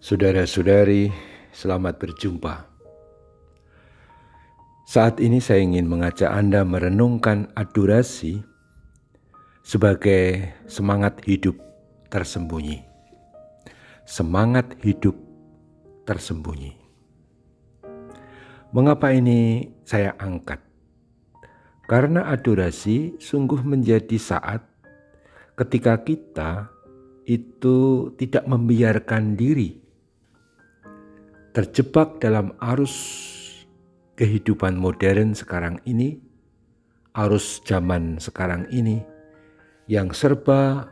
Saudara-saudari, selamat berjumpa. Saat ini saya ingin mengajak Anda merenungkan adorasi sebagai semangat hidup tersembunyi. Semangat hidup tersembunyi. Mengapa ini saya angkat? Karena adorasi sungguh menjadi saat ketika kita itu tidak membiarkan diri terjebak dalam arus kehidupan modern sekarang ini, arus zaman sekarang ini yang serba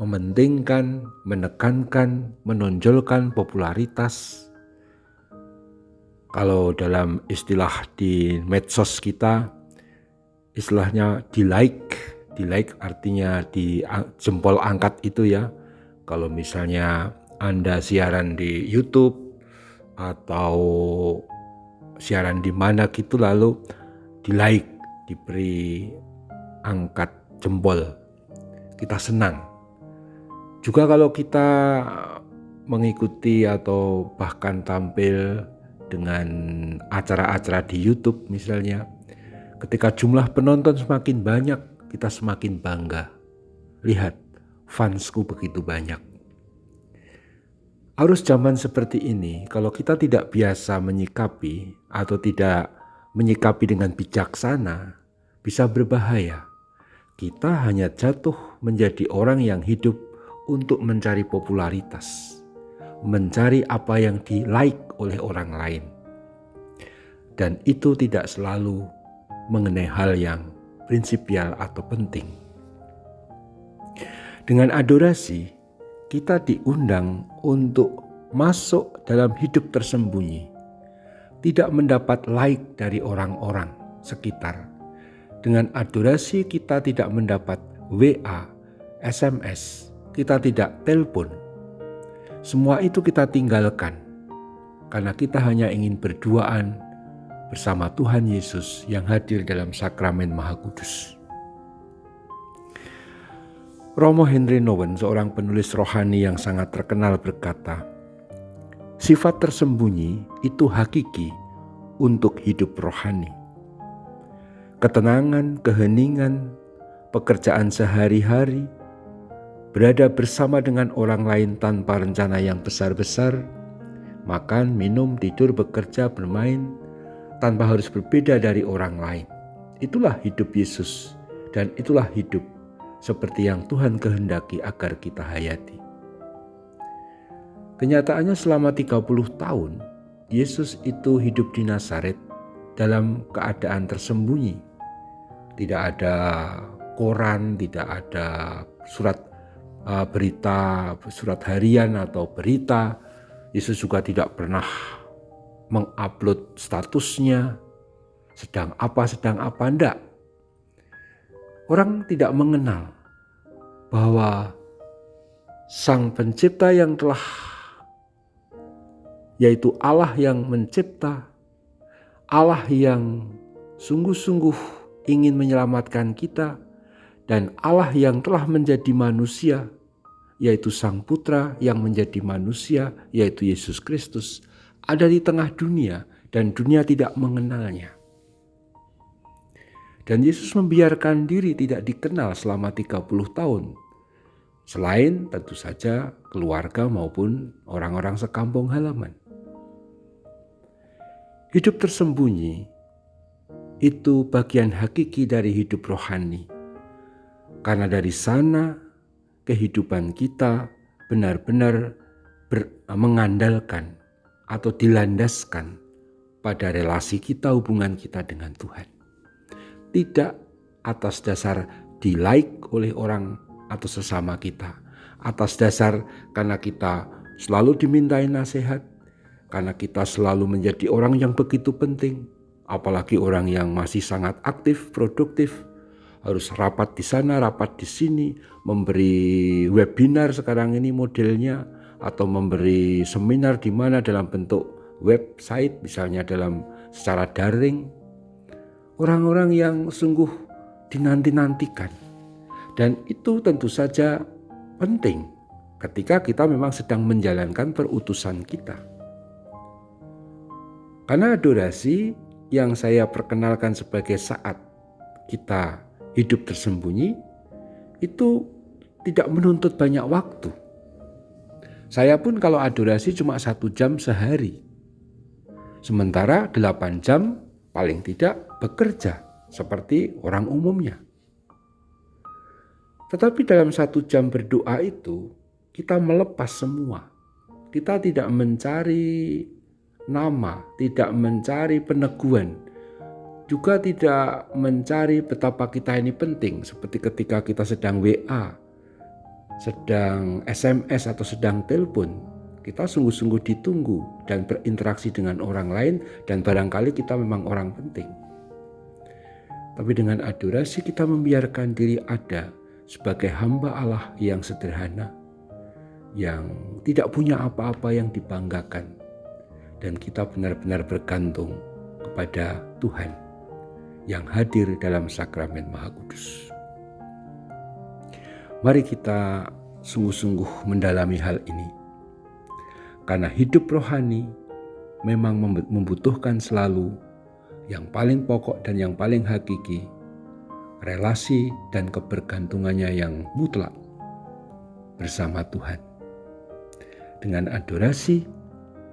mementingkan, menekankan, menonjolkan popularitas. Kalau dalam istilah di medsos kita, istilahnya di like artinya di jempol angkat itu ya. Kalau misalnya Anda siaran di YouTube atau siaran di mana gitu lalu di like, diberi angkat jempol, kita senang. Juga kalau kita mengikuti atau bahkan tampil dengan acara-acara di YouTube misalnya, ketika jumlah penonton semakin banyak, kita semakin bangga. Lihat, fansku begitu banyak. Arus zaman seperti ini, kalau kita tidak biasa menyikapi atau tidak menyikapi dengan bijaksana, bisa berbahaya. Kita hanya jatuh menjadi orang yang hidup untuk mencari popularitas, mencari apa yang di-like oleh orang lain. Dan itu tidak selalu mengenai hal yang prinsipial atau penting. Dengan adorasi, kita diundang untuk masuk dalam hidup tersembunyi, tidak mendapat like dari orang-orang sekitar. Dengan adorasi kita tidak mendapat WA, SMS, kita tidak telepon. Semua itu kita tinggalkan, karena kita hanya ingin berduaan bersama Tuhan Yesus yang hadir dalam sakramen Maha Kudus. Romo Henry Nouwen, seorang penulis rohani yang sangat terkenal, berkata, sifat tersembunyi itu hakiki untuk hidup rohani. Ketenangan, keheningan, pekerjaan sehari-hari, berada bersama dengan orang lain tanpa rencana yang besar-besar, makan, minum, tidur, bekerja, bermain, tanpa harus berbeda dari orang lain. Itulah hidup Yesus dan itulah hidup seperti yang Tuhan kehendaki agar kita hayati. Kenyataannya selama 30 tahun, Yesus itu hidup di Nazaret dalam keadaan tersembunyi. Tidak ada koran, tidak ada surat berita, surat harian atau berita. Yesus juga tidak pernah mengupload statusnya, sedang apa, enggak. Orang tidak mengenal bahwa Sang Pencipta yang telah, yaitu Allah yang mencipta, Allah yang sungguh-sungguh ingin menyelamatkan kita, dan Allah yang telah menjadi manusia, yaitu Sang Putra yang menjadi manusia, yaitu Yesus Kristus, ada di tengah dunia dan dunia tidak mengenalnya. Dan Yesus membiarkan diri tidak dikenal selama 30 tahun. Selain tentu saja keluarga maupun orang-orang sekampung halaman. Hidup tersembunyi itu bagian hakiki dari hidup rohani. Karena dari sana kehidupan kita benar-benar mengandalkan atau dilandaskan pada relasi kita, hubungan kita dengan Tuhan. Tidak atas dasar di-like oleh orang atau sesama kita, atas dasar karena kita selalu dimintai nasihat, karena kita selalu menjadi orang yang begitu penting, apalagi orang yang masih sangat aktif, produktif, harus rapat di sana, rapat di sini, memberi webinar sekarang ini modelnya, atau memberi seminar di mana dalam bentuk website, misalnya dalam secara daring. Orang-orang yang sungguh dinanti-nantikan. Dan itu tentu saja penting ketika kita memang sedang menjalankan perutusan kita. Karena adorasi yang saya perkenalkan sebagai saat kita hidup tersembunyi itu tidak menuntut banyak waktu. Saya pun kalau adorasi cuma 1 jam sehari. Sementara 8 jam paling tidak bekerja seperti orang umumnya. Tetapi dalam 1 jam berdoa itu kita melepas semua. Kita tidak mencari nama, tidak mencari peneguhan, juga tidak mencari betapa kita ini penting. Seperti ketika kita sedang WA, sedang SMS atau sedang telepon, kita sungguh-sungguh ditunggu dan berinteraksi dengan orang lain dan barangkali kita memang orang penting. Tapi dengan adorasi kita membiarkan diri ada sebagai hamba Allah yang sederhana, yang tidak punya apa-apa yang dibanggakan, dan kita benar-benar bergantung kepada Tuhan yang hadir dalam sakramen Maha Kudus. Mari kita sungguh-sungguh mendalami hal ini, karena hidup rohani memang membutuhkan selalu yang paling pokok dan yang paling hakiki, relasi dan kebergantungannya yang mutlak bersama Tuhan. Dengan adorasi,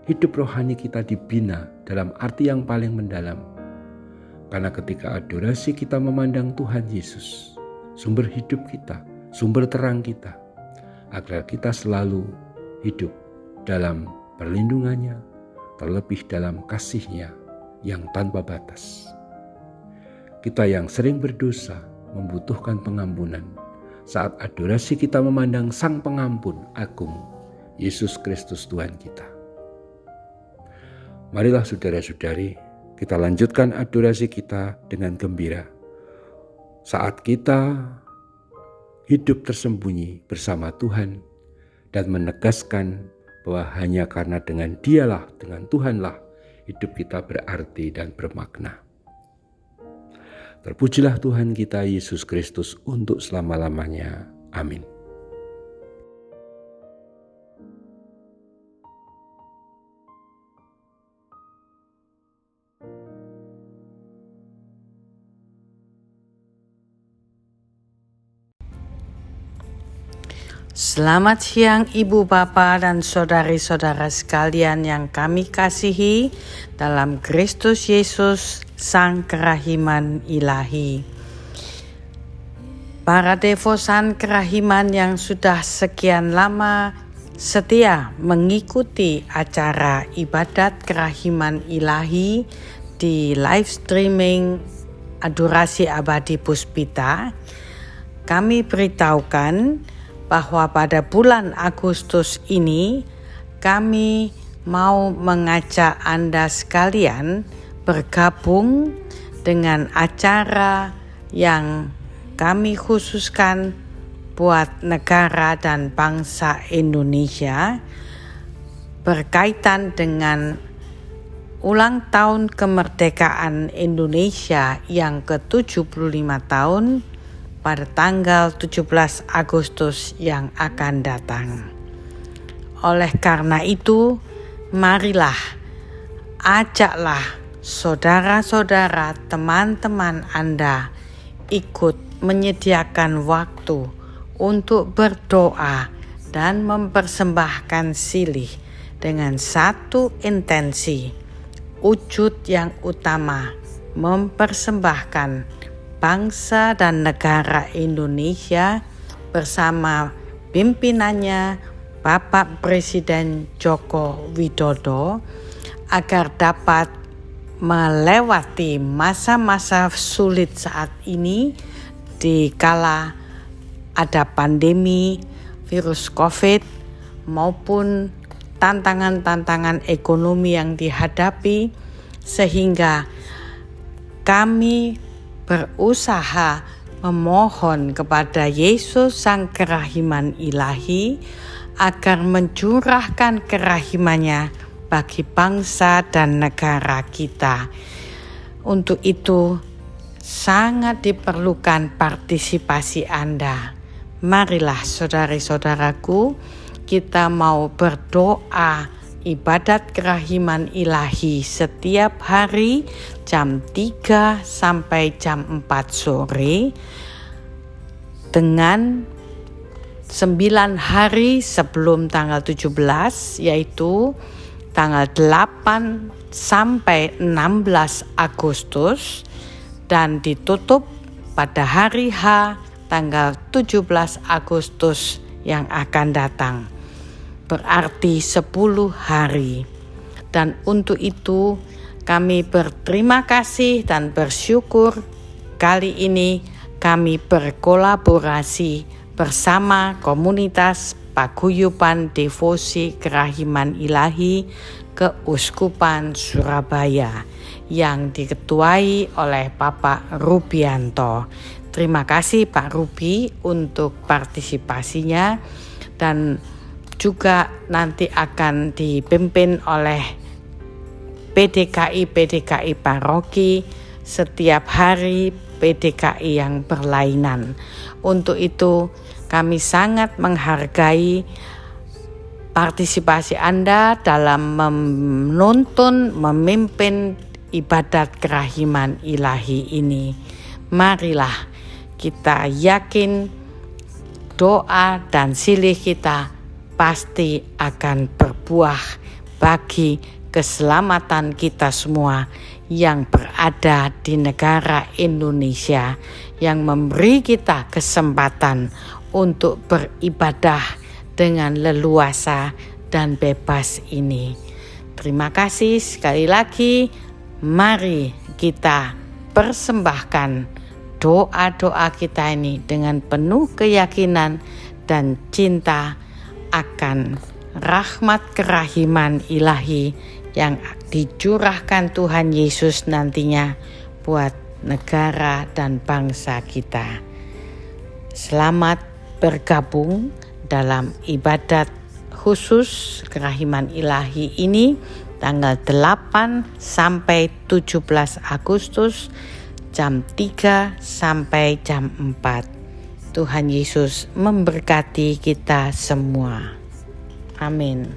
hidup rohani kita dibina dalam arti yang paling mendalam. Karena ketika adorasi kita memandang Tuhan Yesus, sumber hidup kita, sumber terang kita, agar kita selalu hidup dalam perlindungannya, terlebih dalam kasih-Nya yang tanpa batas. Kita yang sering berdosa membutuhkan pengampunan. Saat adorasi kita memandang Sang Pengampun Agung, Yesus Kristus Tuhan kita. Marilah saudara-saudari, kita lanjutkan adorasi kita dengan gembira. Saat kita hidup tersembunyi bersama Tuhan dan menegaskan bahwa hanya karena dengan Dialah, dengan Tuhanlah, hidup kita berarti dan bermakna. Terpujilah Tuhan kita Yesus Kristus untuk selama-lamanya. Amin. Selamat siang Ibu Bapa dan saudari-saudara sekalian yang kami kasihi dalam Kristus Yesus Sang Kerahiman Ilahi. Para devosan kerahiman yang sudah sekian lama setia mengikuti acara ibadat kerahiman ilahi di live streaming Adorasi Abadi Puspita, kami beritahukan bahwa pada bulan Agustus ini kami mau mengajak Anda sekalian bergabung dengan acara yang kami khususkan buat negara dan bangsa Indonesia berkaitan dengan ulang tahun kemerdekaan Indonesia yang ke-75 tahun pada tanggal 17 Agustus yang akan datang. Oleh karena itu, marilah, ajaklah saudara-saudara, teman-teman Anda ikut menyediakan waktu untuk berdoa dan mempersembahkan silih dengan satu intensi, wujud yang utama, mempersembahkan bangsa dan negara Indonesia bersama pimpinannya Bapak Presiden Joko Widodo agar dapat melewati masa-masa sulit saat ini di kala ada pandemi virus COVID maupun tantangan-tantangan ekonomi yang dihadapi, sehingga kami berusaha memohon kepada Yesus Sang Kerahiman Ilahi agar mencurahkan kerahimannya bagi bangsa dan negara kita. Untuk itu sangat diperlukan partisipasi Anda. Marilah saudari-saudaraku, kita mau berdoa ibadat kerahiman ilahi setiap hari jam 3 sampai jam 4 sore dengan 9 hari sebelum tanggal 17, yaitu tanggal 8 sampai 16 Agustus, dan ditutup pada hari H tanggal 17 Agustus yang akan datang. Berarti 10 hari. Dan untuk itu kami berterima kasih dan bersyukur kali ini kami berkolaborasi bersama komunitas Paguyuban Devosi Kerahiman Ilahi Keuskupan Surabaya yang diketuai oleh Bapak Rubianto. Terima kasih Pak Rubi untuk partisipasinya, dan juga nanti akan dipimpin oleh PDKI paroki setiap hari, PDKI yang berlainan. Untuk itu kami sangat menghargai partisipasi Anda dalam menuntun, memimpin ibadat kerahiman ilahi ini. Marilah kita yakin doa dan silih kita pasti akan berbuah bagi keselamatan kita semua yang berada di negara Indonesia, yang memberi kita kesempatan untuk beribadah dengan leluasa dan bebas ini. Terima kasih sekali lagi. Mari kita persembahkan doa-doa kita ini dengan penuh keyakinan dan cinta akan rahmat kerahiman ilahi yang dicurahkan Tuhan Yesus nantinya buat negara dan bangsa kita. Selamat bergabung dalam ibadat khusus kerahiman ilahi ini tanggal 8 sampai 17 Agustus jam 3 sampai jam 4. Tuhan Yesus memberkati kita semua. Amin.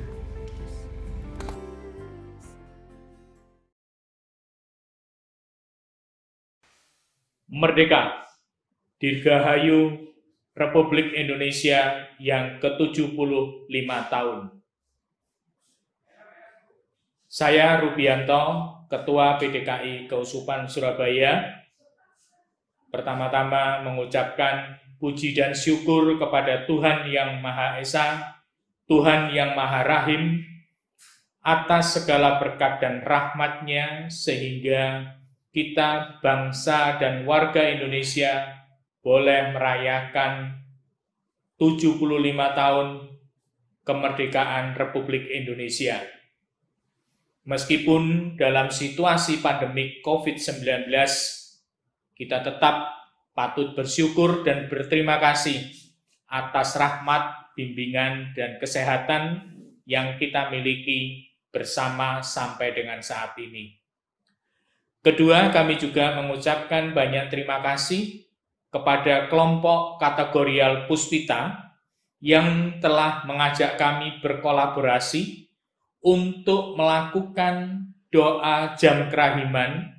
Merdeka! Dirgahayu Republik Indonesia yang ke-75 tahun. Saya Rubianto, Ketua PDKI Keuskupan Surabaya, pertama-tama mengucapkan puji dan syukur kepada Tuhan Yang Maha Esa, Tuhan Yang Maha Rahim, atas segala berkat dan rahmat-Nya sehingga kita, bangsa dan warga Indonesia, boleh merayakan 75 tahun kemerdekaan Republik Indonesia. Meskipun dalam situasi pandemik COVID-19, kita tetap patut bersyukur dan berterima kasih atas rahmat, bimbingan, dan kesehatan yang kita miliki bersama sampai dengan saat ini. Kedua, kami juga mengucapkan banyak terima kasih kepada kelompok kategorial Puspita yang telah mengajak kami berkolaborasi untuk melakukan doa jam kerahiman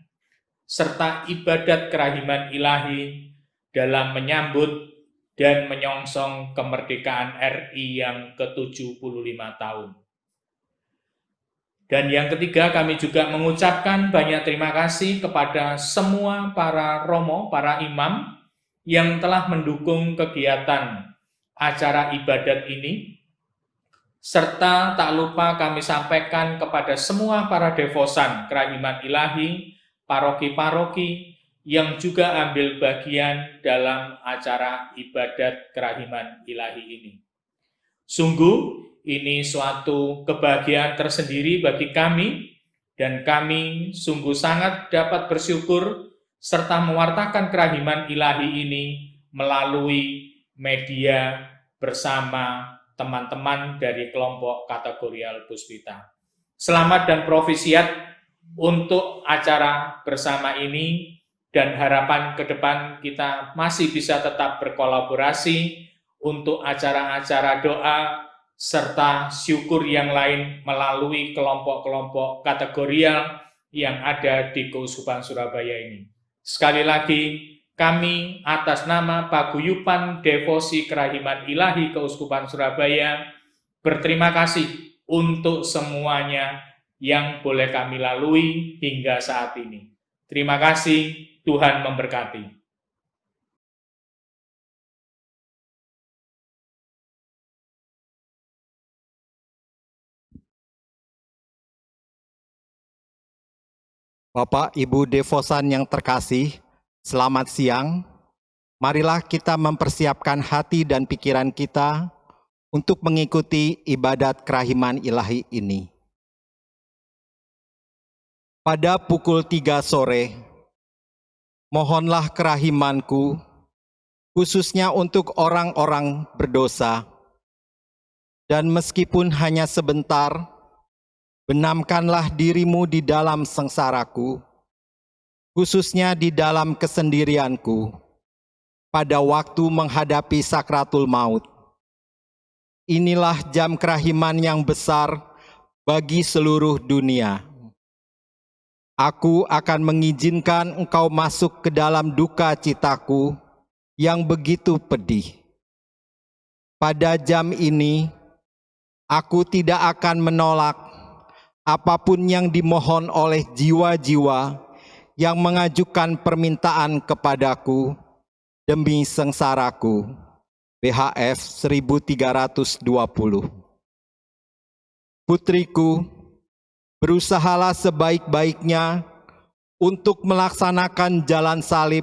serta ibadat kerahiman ilahi dalam menyambut dan menyongsong kemerdekaan RI yang ke-75 tahun. Dan yang ketiga, kami juga mengucapkan banyak terima kasih kepada semua para romo, para imam yang telah mendukung kegiatan acara ibadat ini, serta tak lupa kami sampaikan kepada semua para devosan kerahiman ilahi, paroki-paroki yang juga ambil bagian dalam acara ibadat kerahiman ilahi ini. Sungguh, ini suatu kebahagiaan tersendiri bagi kami, dan kami sungguh sangat dapat bersyukur serta mewartakan kerahiman ilahi ini melalui media bersama teman-teman dari kelompok kategorial Puspita. Selamat dan profisiat untuk acara bersama ini, dan harapan ke depan kita masih bisa tetap berkolaborasi untuk acara-acara doa serta syukur yang lain melalui kelompok-kelompok kategorial yang ada di Keuskupan Surabaya ini. Sekali lagi, kami atas nama Paguyuban Devosi Kerahiman Ilahi Keuskupan Surabaya berterima kasih untuk semuanya yang boleh kami lalui hingga saat ini. Terima kasih, Tuhan memberkati. Bapak, Ibu Devosan yang terkasih, selamat siang. Marilah kita mempersiapkan hati dan pikiran kita untuk mengikuti ibadat kerahiman ilahi ini. Pada pukul 3 sore, mohonlah kerahimanku, khususnya untuk orang-orang berdosa. Dan meskipun hanya sebentar, benamkanlah dirimu di dalam sengsaraku, khususnya di dalam kesendirianku, pada waktu menghadapi sakratul maut. Inilah jam kerahiman yang besar bagi seluruh dunia. Aku akan mengizinkan engkau masuk ke dalam duka citaku yang begitu pedih. Pada jam ini, aku tidak akan menolak apapun yang dimohon oleh jiwa-jiwa yang mengajukan permintaan kepadaku demi sengsaraku. BHF 1320. Putriku, berusahalah sebaik-baiknya untuk melaksanakan jalan salib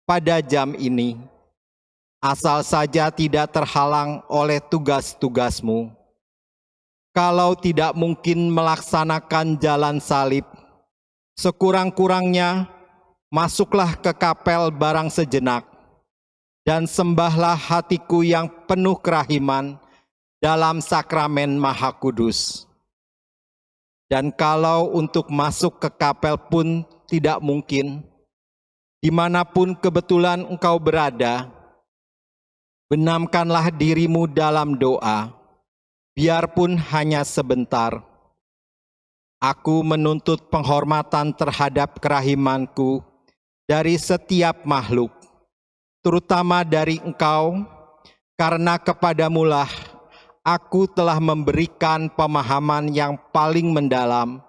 pada jam ini, asal saja tidak terhalang oleh tugas-tugasmu. Kalau tidak mungkin melaksanakan jalan salib, sekurang-kurangnya masuklah ke kapel barang sejenak dan sembahlah hatiku yang penuh kerahiman dalam sakramen Maha Kudus. Dan kalau untuk masuk ke kapel pun tidak mungkin, dimanapun kebetulan engkau berada, benamkanlah dirimu dalam doa. Biarpun hanya sebentar, aku menuntut penghormatan terhadap kerahimanku dari setiap makhluk, terutama dari engkau, karena kepadamulah aku telah memberikan pemahaman yang paling mendalam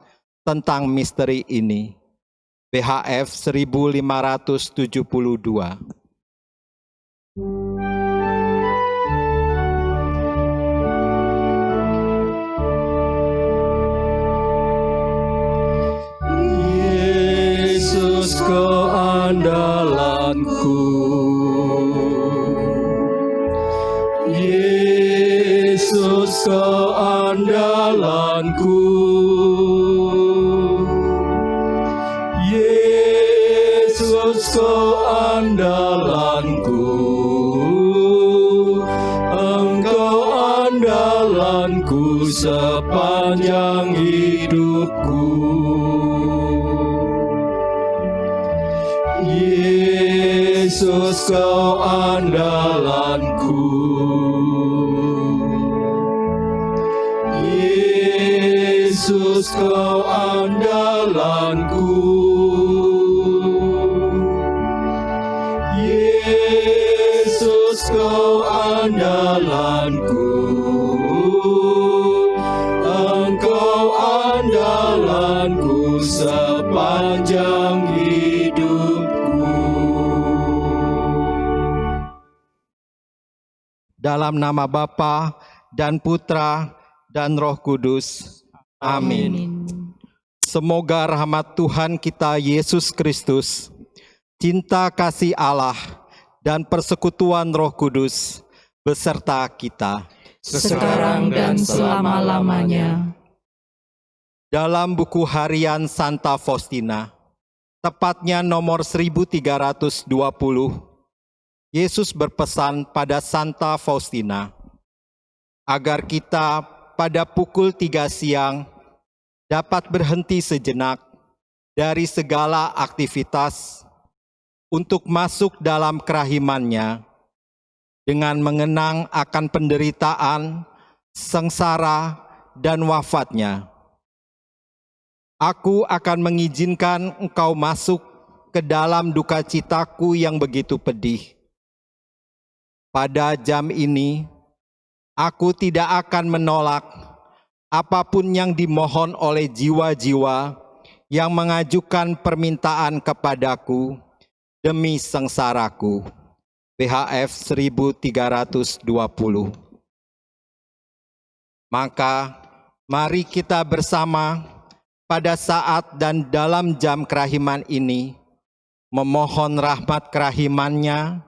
tentang misteri ini. BHF 1572. Yesus keandalanku, Yesus keandalanku, Yesus keandalanku, Engkau andalanku sepanjang hidupku. Yesus kau andalanku, Yesus kau andalanku, Yesus kau andalanku, Engkau andalanku sepanjang hidupku. Dalam nama Bapa dan Putra dan Roh Kudus. Amin. Semoga rahmat Tuhan kita Yesus Kristus, cinta kasih Allah, dan persekutuan Roh Kudus beserta kita Sekarang dan selama-lamanya. Dalam buku harian Santa Faustina, tepatnya nomor 1320, Yesus berpesan pada Santa Faustina agar kita pada pukul 3 siang dapat berhenti sejenak dari segala aktivitas untuk masuk dalam kerahimannya dengan mengenang akan penderitaan sengsara, dan wafatnya. Aku akan mengizinkan engkau masuk ke dalam duka citaku yang begitu pedih. Pada jam ini, aku tidak akan menolak apapun yang dimohon oleh jiwa-jiwa yang mengajukan permintaan kepadaku demi sengsaraku. PHF 1320. Maka mari kita bersama pada saat dan dalam jam kerahiman ini memohon rahmat kerahimannya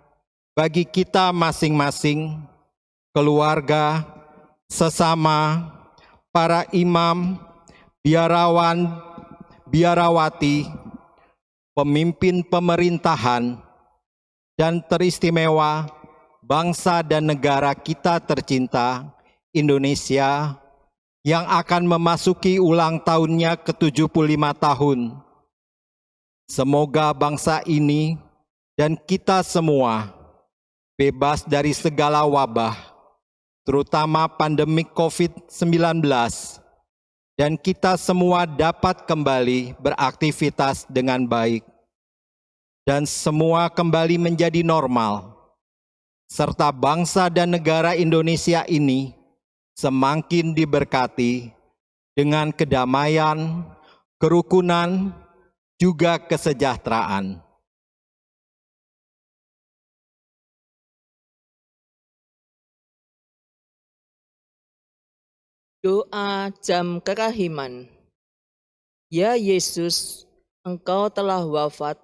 bagi kita masing-masing, keluarga, sesama, para imam, biarawan, biarawati, pemimpin pemerintahan, dan teristimewa bangsa dan negara kita tercinta, Indonesia, yang akan memasuki ulang tahunnya ke-75 tahun. Semoga bangsa ini dan kita semua bebas dari segala wabah, terutama pandemi COVID-19, dan kita semua dapat kembali beraktivitas dengan baik, dan semua kembali menjadi normal, serta bangsa dan negara Indonesia ini semakin diberkati dengan kedamaian, kerukunan, juga kesejahteraan. Doa jam kerahiman. Ya Yesus, Engkau telah wafat,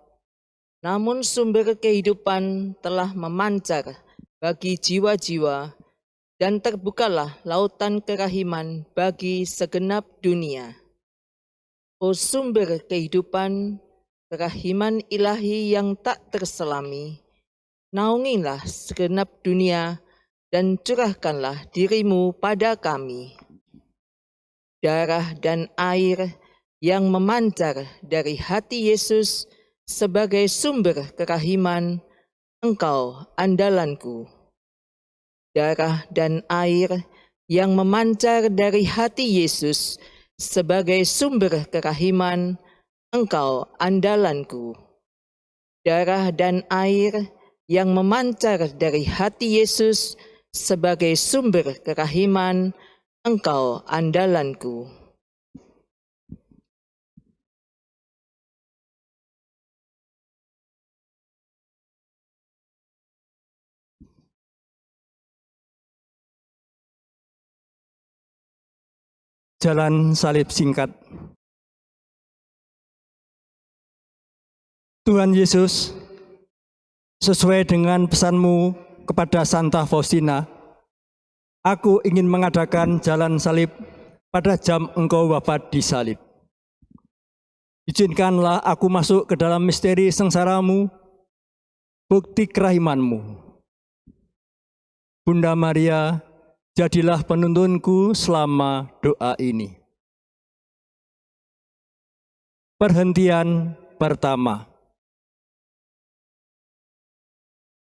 namun sumber kehidupan telah memancar bagi jiwa-jiwa, dan terbukalah lautan kerahiman bagi segenap dunia. O sumber kehidupan, kerahiman ilahi yang tak terselami, naungilah segenap dunia dan curahkanlah dirimu pada kami. Darah dan air yang memancar dari hati Yesus sebagai sumber kerahiman, Engkau andalanku. Darah dan air yang memancar dari hati Yesus sebagai sumber kerahiman, Engkau andalanku. Darah dan air yang memancar dari hati Yesus sebagai sumber kerahiman, Engkau andalanku. Jalan salib singkat. Tuhan Yesus, sesuai dengan pesan-Mu kepada Santa Faustina, aku ingin mengadakan jalan salib pada jam Engkau wafat di salib. Izinkanlah aku masuk ke dalam misteri sengsara-Mu, bukti kerahiman-Mu. Bunda Maria, jadilah penuntunku selama doa ini. Perhentian pertama.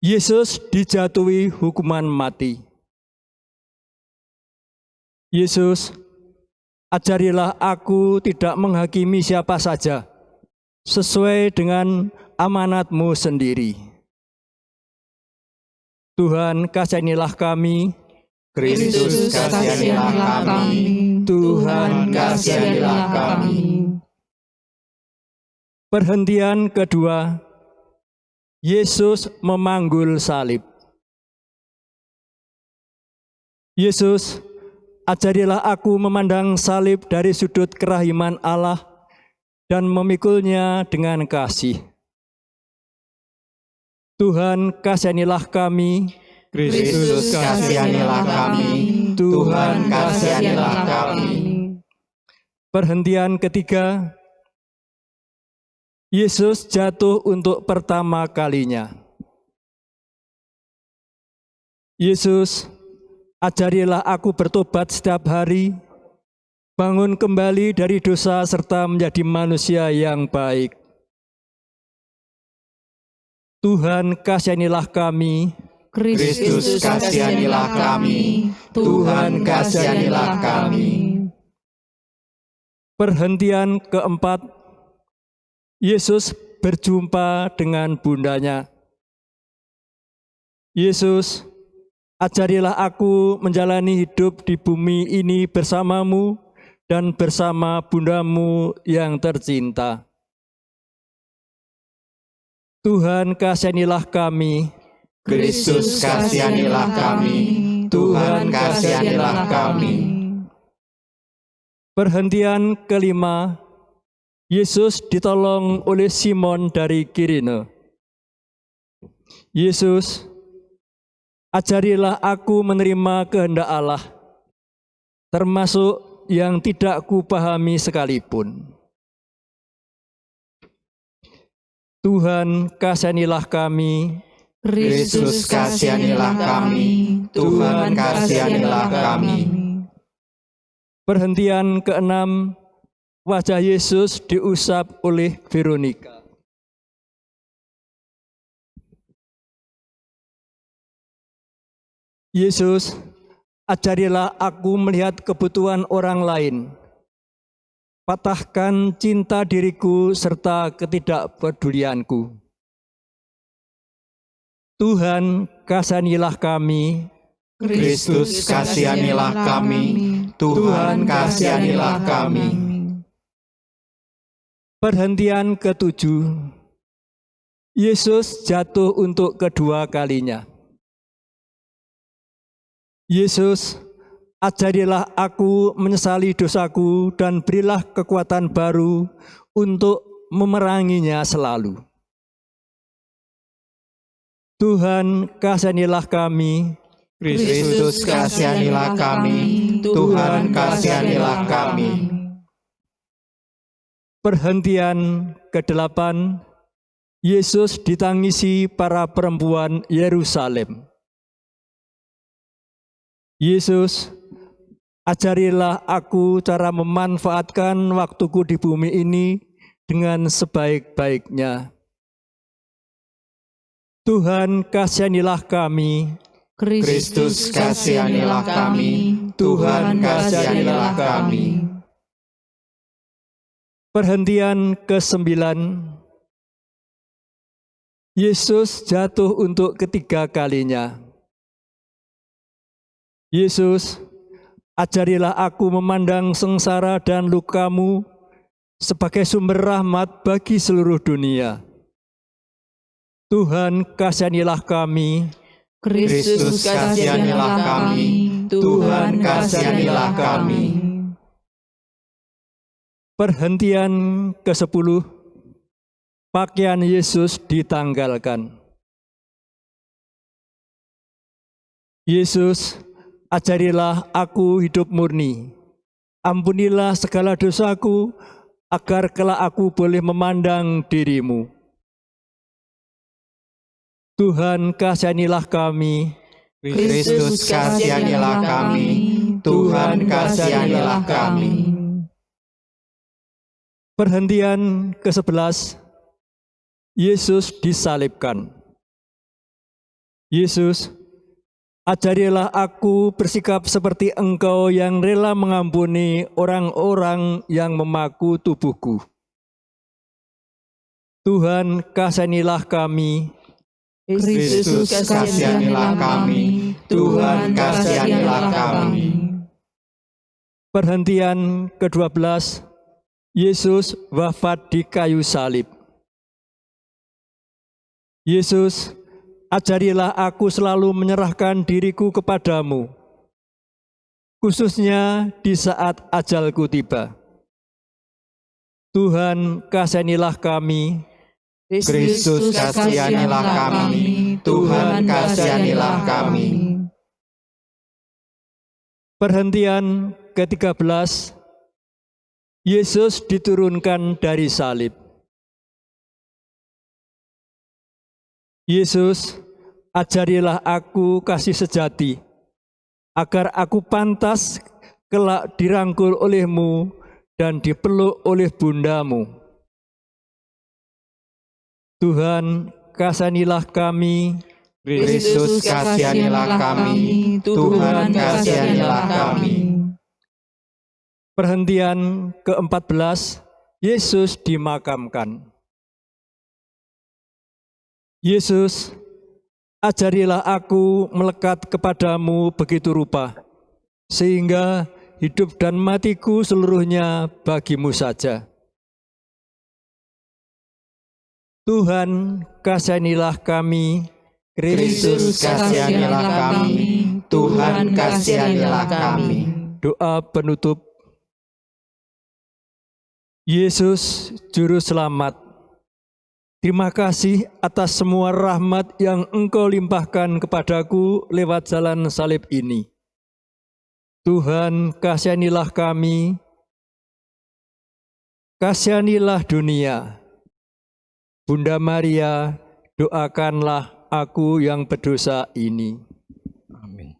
Yesus dijatuhi hukuman mati. Yesus, ajarilah aku tidak menghakimi siapa saja, sesuai dengan amanat-Mu sendiri. Tuhan, kasihanilah kami. Kristus, kasihanilah kami. Tuhan, kasihanilah kami. Perhentian kedua, Yesus memanggul salib. Yesus, ajarilah aku memandang salib dari sudut kerahiman Allah dan memikulnya dengan kasih. Tuhan, kasihanilah kami. Kristus, kasihanilah kami. Tuhan, kasihanilah kami. Perhentian ketiga, Yesus jatuh untuk pertama kalinya. Yesus, ajarilah aku bertobat setiap hari, bangun kembali dari dosa serta menjadi manusia yang baik. Tuhan, kasihanilah kami. Kristus kasihanilah kami. Tuhan kasihanilah kami. Perhentian keempat, Yesus berjumpa dengan bundanya. Yesus, ajarilah aku menjalani hidup di bumi ini bersamamu dan bersama bundamu yang tercinta. Tuhan kasihanilah kami. Kristus kasihanilah kami. Tuhan kasihanilah kami. Perhentian kelima, Yesus ditolong oleh Simon dari Kirene. Yesus, ajarilah aku menerima kehendak Allah, termasuk yang tidak kupahami sekalipun. Tuhan kasihanilah kami. Kristus kasihanilah kami. Tuhan kasihanilah kami. Perhentian keenam, wajah Yesus diusap oleh Veronika. Yesus, ajarilah aku melihat kebutuhan orang lain. Patahkan cinta diriku serta ketidakpedulianku. Tuhan, kasihanilah kami. Kristus kasihanilah kami. Tuhan kasihanilah kami. Perhentian ketujuh, Yesus jatuh untuk kedua kalinya. Yesus, ajarilah aku menyesali dosaku dan berilah kekuatan baru untuk memeranginya selalu. Tuhan, kasihanilah kami. Kristus kasihanilah kami. Tuhan kasihanilah kami. Perhentian ke-8, Yesus ditangisi para perempuan Yerusalem. Yesus, ajarilah aku cara memanfaatkan waktuku di bumi ini dengan sebaik-baiknya. Tuhan, kasihanilah kami. Kristus kasihanilah kami. Tuhan kasihanilah kami. Perhentian ke-9, Yesus jatuh untuk ketiga kalinya. Yesus, ajarilah aku memandang sengsara dan lukamu sebagai sumber rahmat bagi seluruh dunia. Tuhan, kasihanilah kami. Kristus kasihanilah kami. Tuhan kasihanilah kami. Perhentian ke-10, pakaian Yesus ditanggalkan. Yesus, ajarilah aku hidup murni. Ampunilah segala dosaku, agar kelak aku boleh memandang diri-Mu. Tuhan, kasihanilah kami. Kristus kasihanilah kami. Tuhan kasihanilah kami. Perhentian ke-11, Yesus disalibkan. Yesus, ajarilah aku bersikap seperti Engkau yang rela mengampuni orang-orang yang memaku tubuhku. Tuhan, kasihanilah kami. Kristus kasihanilah kami. Tuhan kasihanilah kami. Perhentian ke-12, Yesus wafat di kayu salib. Yesus, ajarilah aku selalu menyerahkan diriku kepadamu, khususnya di saat ajalku tiba. Tuhan, kasihanilah kami. Kristus kasihanilah kami. Tuhan kasihanilah kami. Perhentian ke-13, Yesus diturunkan dari salib. Yesus, ajarilah aku kasih sejati, agar aku pantas kelak dirangkul oleh-Mu dan dipeluk oleh bundamu. Tuhan, kasihanilah kami. Kristus kasihanilah kami, Tuhan kasihanilah kami. Perhentian ke-14, Yesus dimakamkan. Yesus, ajarilah aku melekat kepadamu begitu rupa, sehingga hidup dan matiku seluruhnya bagimu saja. Tuhan, kasihanilah kami. Kristus kasihanilah kami, Tuhan kasihanilah kami. Doa penutup. Yesus, Juru Selamat, terima kasih atas semua rahmat yang Engkau limpahkan kepadaku lewat jalan salib ini. Tuhan, kasihanilah kami, kasihanilah dunia. Bunda Maria, doakanlah aku yang berdosa ini. Amin.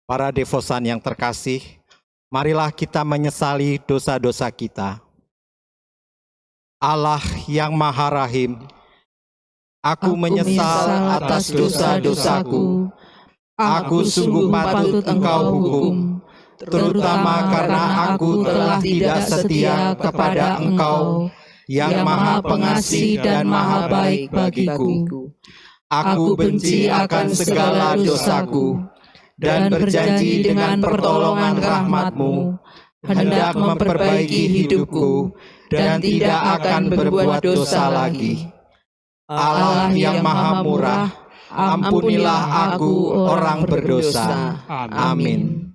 Para devosan yang terkasih, marilah kita menyesali dosa-dosa kita. Allah yang Maha Rahim, aku menyesal atas dosa-dosaku. Aku sungguh patut Engkau hukum, terutama karena aku telah tidak setia kepada Engkau yang Maha Pengasih dan Maha Baik bagiku. Aku benci akan segala dosaku, dan berjanji dengan pertolongan rahmat-Mu, hendak memperbaiki hidupku, dan tidak akan berbuat dosa lagi. Allah yang Maha Murah, ampunilah aku orang berdosa. Amin.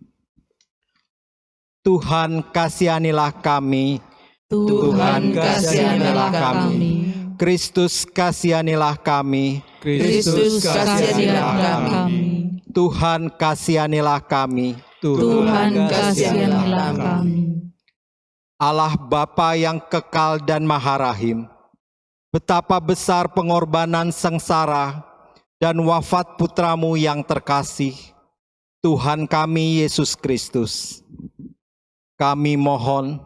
Tuhan kasihanilah kami, Tuhan kasihanilah kami. Kristus kasihanilah kami, Kristus kasihanilah kami. Tuhan kasihanilah kami, Tuhan kasihanilah kami. Allah Bapa yang kekal dan Maha Rahim, betapa besar pengorbanan sengsara dan wafat putra-Mu yang terkasih, Tuhan kami Yesus Kristus. Kami mohon,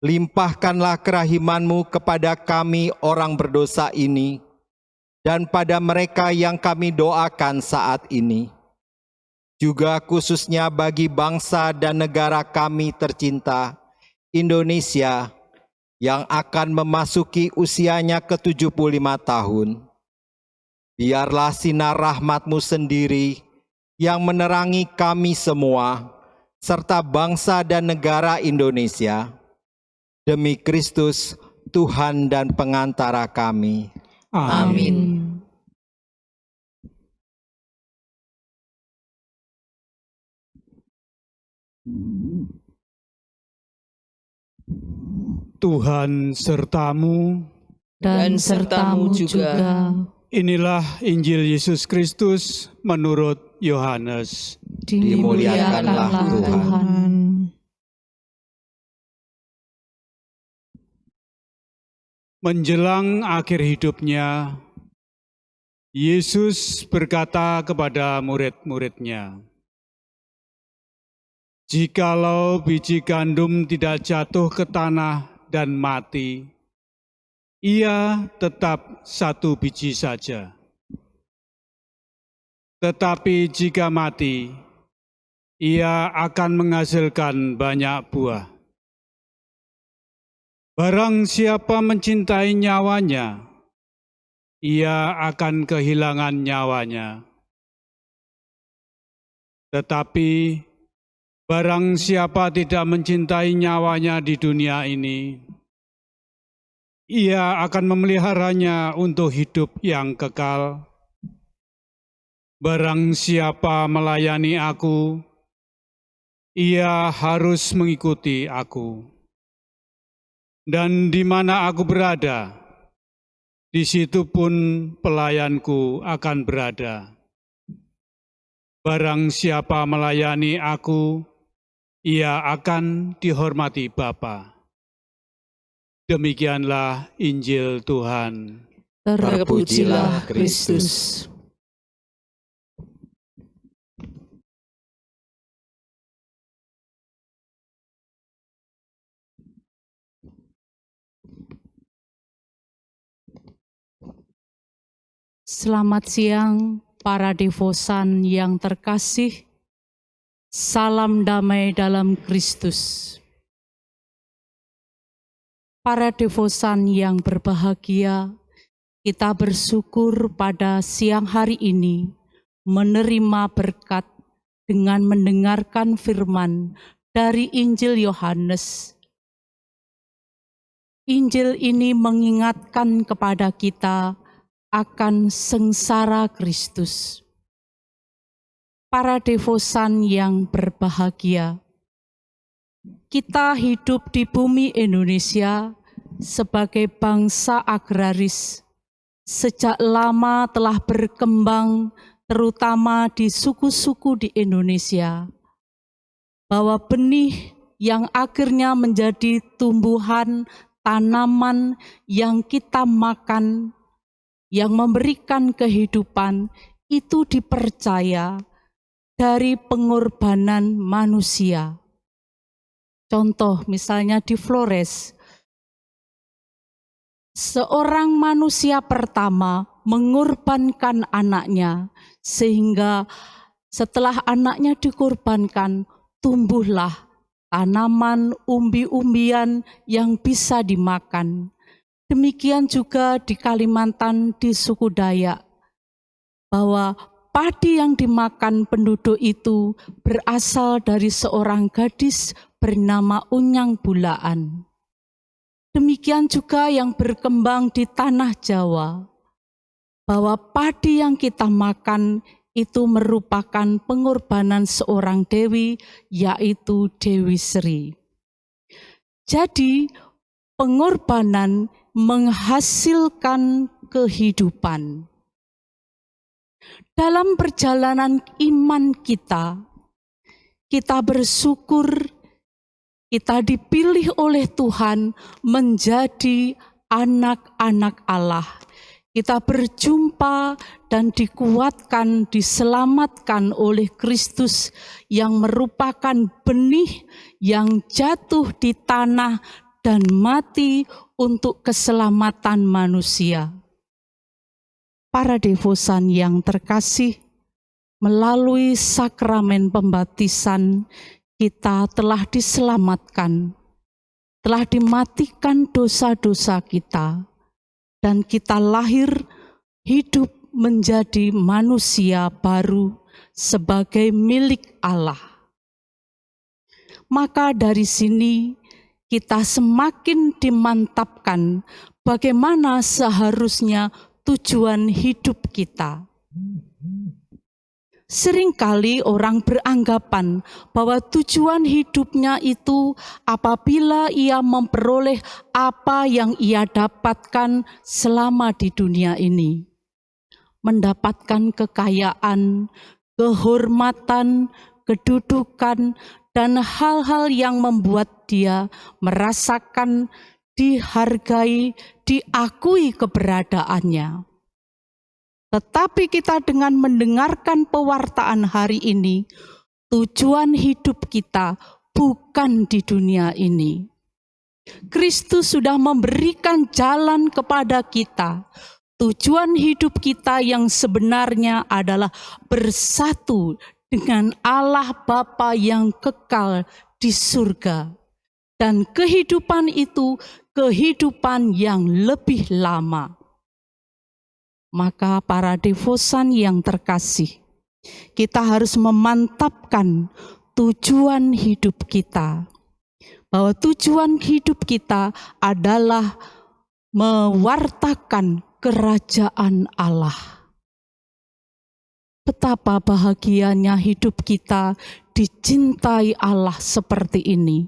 limpahkanlah kerahiman-Mu kepada kami orang berdosa ini, dan pada mereka yang kami doakan saat ini. Juga khususnya bagi bangsa dan negara kami tercinta, Indonesia, yang akan memasuki usianya ke-75 tahun. Biarlah sinar rahmat-Mu sendiri yang menerangi kami semua, serta bangsa dan negara Indonesia. Demi Kristus, Tuhan dan pengantara kami. Amin. Tuhan sertamu. Dan sertamu juga. Inilah Injil Yesus Kristus menurut Yohanes. Dimuliakanlah Tuhan. Menjelang akhir hidupnya, Yesus berkata kepada murid-muridnya, "Jikalau biji gandum tidak jatuh ke tanah dan mati, ia tetap satu biji saja. Tetapi jika mati, ia akan menghasilkan banyak buah. Barang siapa mencintai nyawanya, ia akan kehilangan nyawanya. Tetapi barang siapa tidak mencintai nyawanya di dunia ini, ia akan memeliharanya untuk hidup yang kekal. Barang siapa melayani aku, ia harus mengikuti aku. Dan di mana aku berada, di situ pun pelayanku akan berada. Barang siapa melayani aku, ia akan dihormati Bapa." Demikianlah Injil Tuhan. Terpujilah Kristus. Selamat siang para devosan yang terkasih. Salam damai dalam Kristus. Para devosan yang berbahagia, kita bersyukur pada siang hari ini menerima berkat dengan mendengarkan firman dari Injil Yohanes. Injil ini mengingatkan kepada kita akan sengsara Kristus. Para devosan yang berbahagia, kita hidup di bumi Indonesia sebagai bangsa agraris. Sejak lama telah berkembang, terutama di suku-suku di Indonesia, bahwa benih yang akhirnya menjadi tumbuhan tanaman yang kita makan, yang memberikan kehidupan, itu dipercaya dari pengorbanan manusia. Contoh misalnya di Flores, seorang manusia pertama mengorbankan anaknya, sehingga setelah anaknya dikorbankan, tumbuhlah tanaman umbi-umbian yang bisa dimakan. Demikian juga di Kalimantan, di suku Dayak, bahwa padi yang dimakan penduduk itu berasal dari seorang gadis bernama Unyang Bulaan. Demikian juga yang berkembang di tanah Jawa, bahwa padi yang kita makan itu merupakan pengorbanan seorang dewi, yaitu Dewi Sri. Jadi, pengorbanan menghasilkan kehidupan. Dalam perjalanan iman kita bersyukur kita dipilih oleh Tuhan menjadi anak-anak Allah. Kita berjumpa dan dikuatkan, diselamatkan oleh Kristus yang merupakan benih yang jatuh di tanah dan mati untuk keselamatan manusia. Para devosan yang terkasih, melalui sakramen pembaptisan kita telah diselamatkan, telah dimatikan dosa-dosa kita, dan kita lahir hidup menjadi manusia baru sebagai milik Allah. Maka dari sini kita semakin dimantapkan bagaimana seharusnya tujuan hidup kita. Seringkali orang beranggapan bahwa tujuan hidupnya itu apabila ia memperoleh apa yang ia dapatkan selama di dunia ini. Mendapatkan kekayaan, kehormatan, kedudukan, dan hal-hal yang membuat dia merasakan dihargai, diakui keberadaannya. Tetapi kita dengan mendengarkan pewartaan hari ini, tujuan hidup kita bukan di dunia ini. Kristus sudah memberikan jalan kepada kita. Tujuan hidup kita yang sebenarnya adalah bersatu dengan Allah Bapa yang kekal di surga. Dan kehidupan itu kehidupan yang lebih lama. Maka para devosan yang terkasih, kita harus memantapkan tujuan hidup kita. Bahwa tujuan hidup kita adalah mewartakan kerajaan Allah. Betapa bahagianya hidup kita dicintai Allah seperti ini.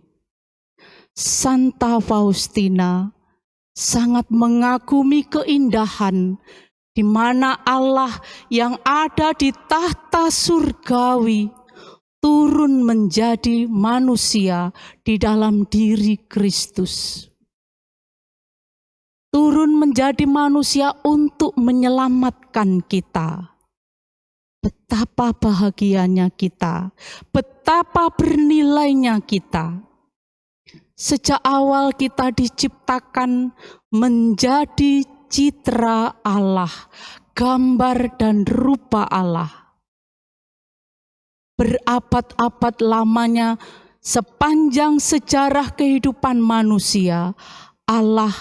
Santa Faustina sangat mengagumi keindahan di mana Allah yang ada di tahta surgawi turun menjadi manusia di dalam diri Kristus. Turun menjadi manusia untuk menyelamatkan kita. Betapa bahagianya kita, betapa bernilainya kita. Sejak awal kita diciptakan menjadi citra Allah, gambar dan rupa Allah. Berabad-abad lamanya, sepanjang sejarah kehidupan manusia, Allah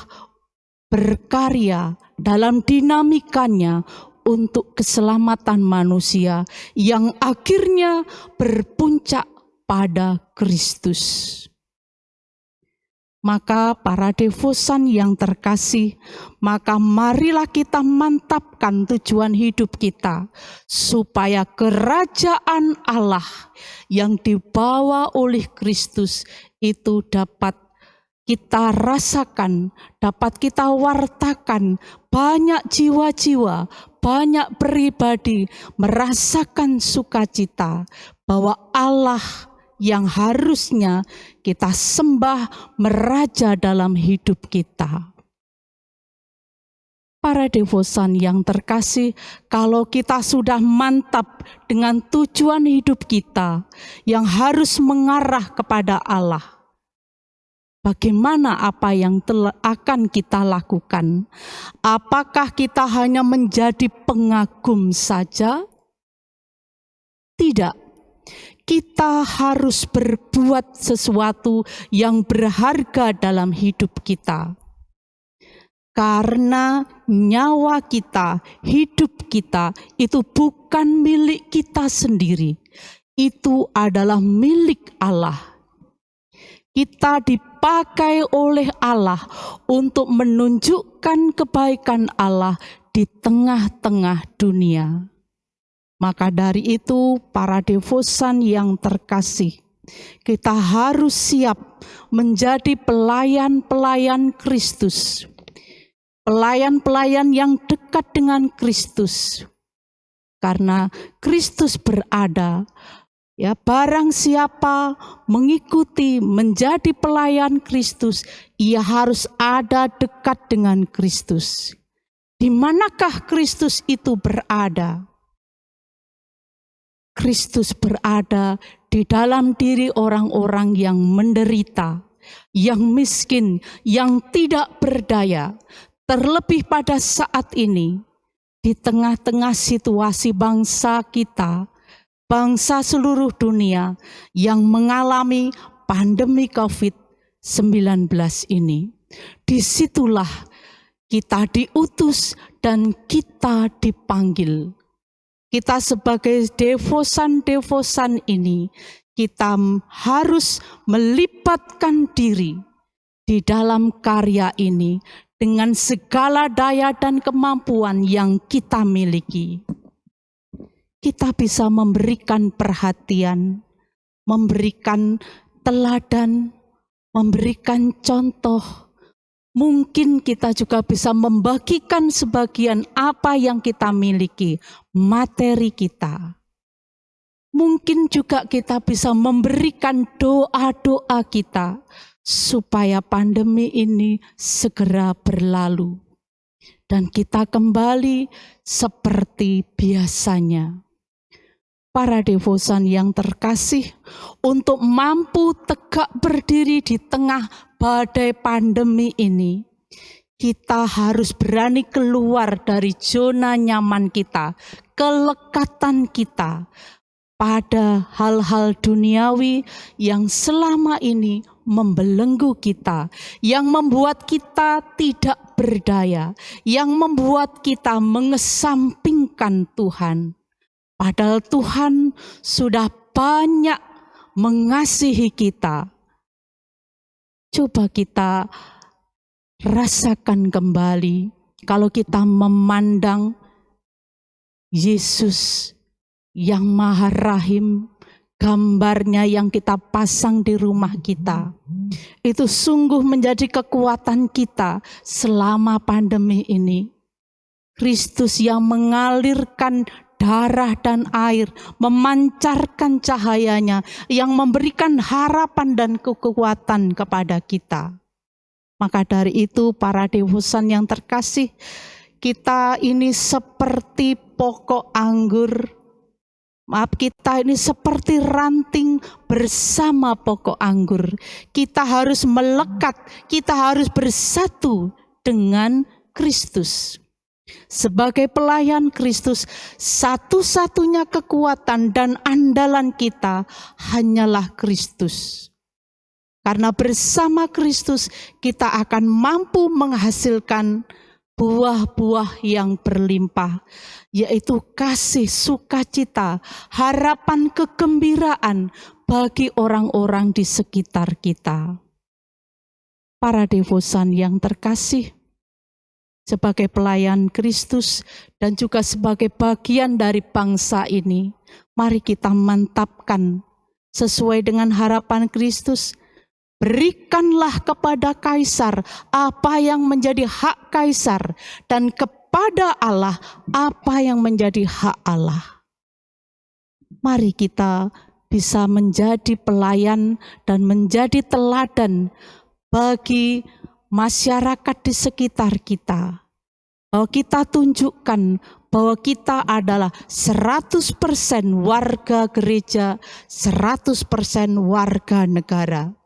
berkarya dalam dinamikanya untuk keselamatan manusia yang akhirnya berpuncak pada Kristus. Maka para devosan yang terkasih, maka marilah kita mantapkan tujuan hidup kita supaya kerajaan Allah yang dibawa oleh Kristus itu dapat kita rasakan, dapat kita wartakan. Banyak jiwa-jiwa, banyak pribadi merasakan sukacita bahwa Allah yang harusnya kita sembah meraja dalam hidup kita. Para devosan yang terkasih, kalau kita sudah mantap dengan tujuan hidup kita yang harus mengarah kepada Allah, bagaimana apa yang akan kita lakukan? Apakah kita hanya menjadi pengagum saja? Tidak. Kita harus berbuat sesuatu yang berharga dalam hidup kita. Karena nyawa kita, hidup kita itu bukan milik kita sendiri. Itu adalah milik Allah. Kita dipakai oleh Allah untuk menunjukkan kebaikan Allah di tengah-tengah dunia. Maka dari itu, para devosan yang terkasih, kita harus siap menjadi pelayan-pelayan Kristus. Pelayan-pelayan yang dekat dengan Kristus. Karena Kristus berada, ya, barang siapa mengikuti menjadi pelayan Kristus, ia harus ada dekat dengan Kristus. Di manakah Kristus itu berada? Kristus berada di dalam diri orang-orang yang menderita, yang miskin, yang tidak berdaya. Terlebih pada saat ini, di tengah-tengah situasi bangsa kita, bangsa seluruh dunia yang mengalami pandemi COVID-19 ini. Disitulah kita diutus dan kita dipanggil. Kita sebagai devosan-devosan ini, kita harus melibatkan diri di dalam karya ini dengan segala daya dan kemampuan yang kita miliki. Kita bisa memberikan perhatian, memberikan teladan, memberikan contoh. Mungkin kita juga bisa membagikan sebagian apa yang kita miliki, materi kita. Mungkin juga kita bisa memberikan doa-doa kita supaya pandemi ini segera berlalu dan kita kembali seperti biasanya. Para devosan yang terkasih, untuk mampu tegak berdiri di tengah badai pandemi ini, kita harus berani keluar dari zona nyaman kita, kelekatan kita pada hal-hal duniawi yang selama ini membelenggu kita, yang membuat kita tidak berdaya, yang membuat kita mengesampingkan Tuhan. Padahal Tuhan sudah banyak mengasihi kita. Coba kita rasakan kembali kalau kita memandang Yesus yang Maha Rahim, gambarnya yang kita pasang di rumah kita. Itu sungguh menjadi kekuatan kita selama pandemi ini. Kristus yang mengalirkan darah dan air, memancarkan cahayanya, yang memberikan harapan dan kekuatan kepada kita. Maka dari itu, para devosan yang terkasih, kita ini seperti pokok anggur. Kita ini seperti ranting bersama pokok anggur. Kita harus melekat, kita harus bersatu dengan Kristus. Sebagai pelayan Kristus, satu-satunya kekuatan dan andalan kita hanyalah Kristus. Karena bersama Kristus kita akan mampu menghasilkan buah-buah yang berlimpah, yaitu kasih, sukacita, harapan, kegembiraan bagi orang-orang di sekitar kita. Para devosan yang terkasih, sebagai pelayan Kristus dan juga sebagai bagian dari bangsa ini, mari kita mantapkan sesuai dengan harapan Kristus. Berikanlah kepada Kaisar apa yang menjadi hak Kaisar, dan kepada Allah apa yang menjadi hak Allah. Mari kita bisa menjadi pelayan dan menjadi teladan bagi masyarakat di sekitar kita. Bahwa kita tunjukkan bahwa kita adalah 100% warga gereja, 100% warga negara.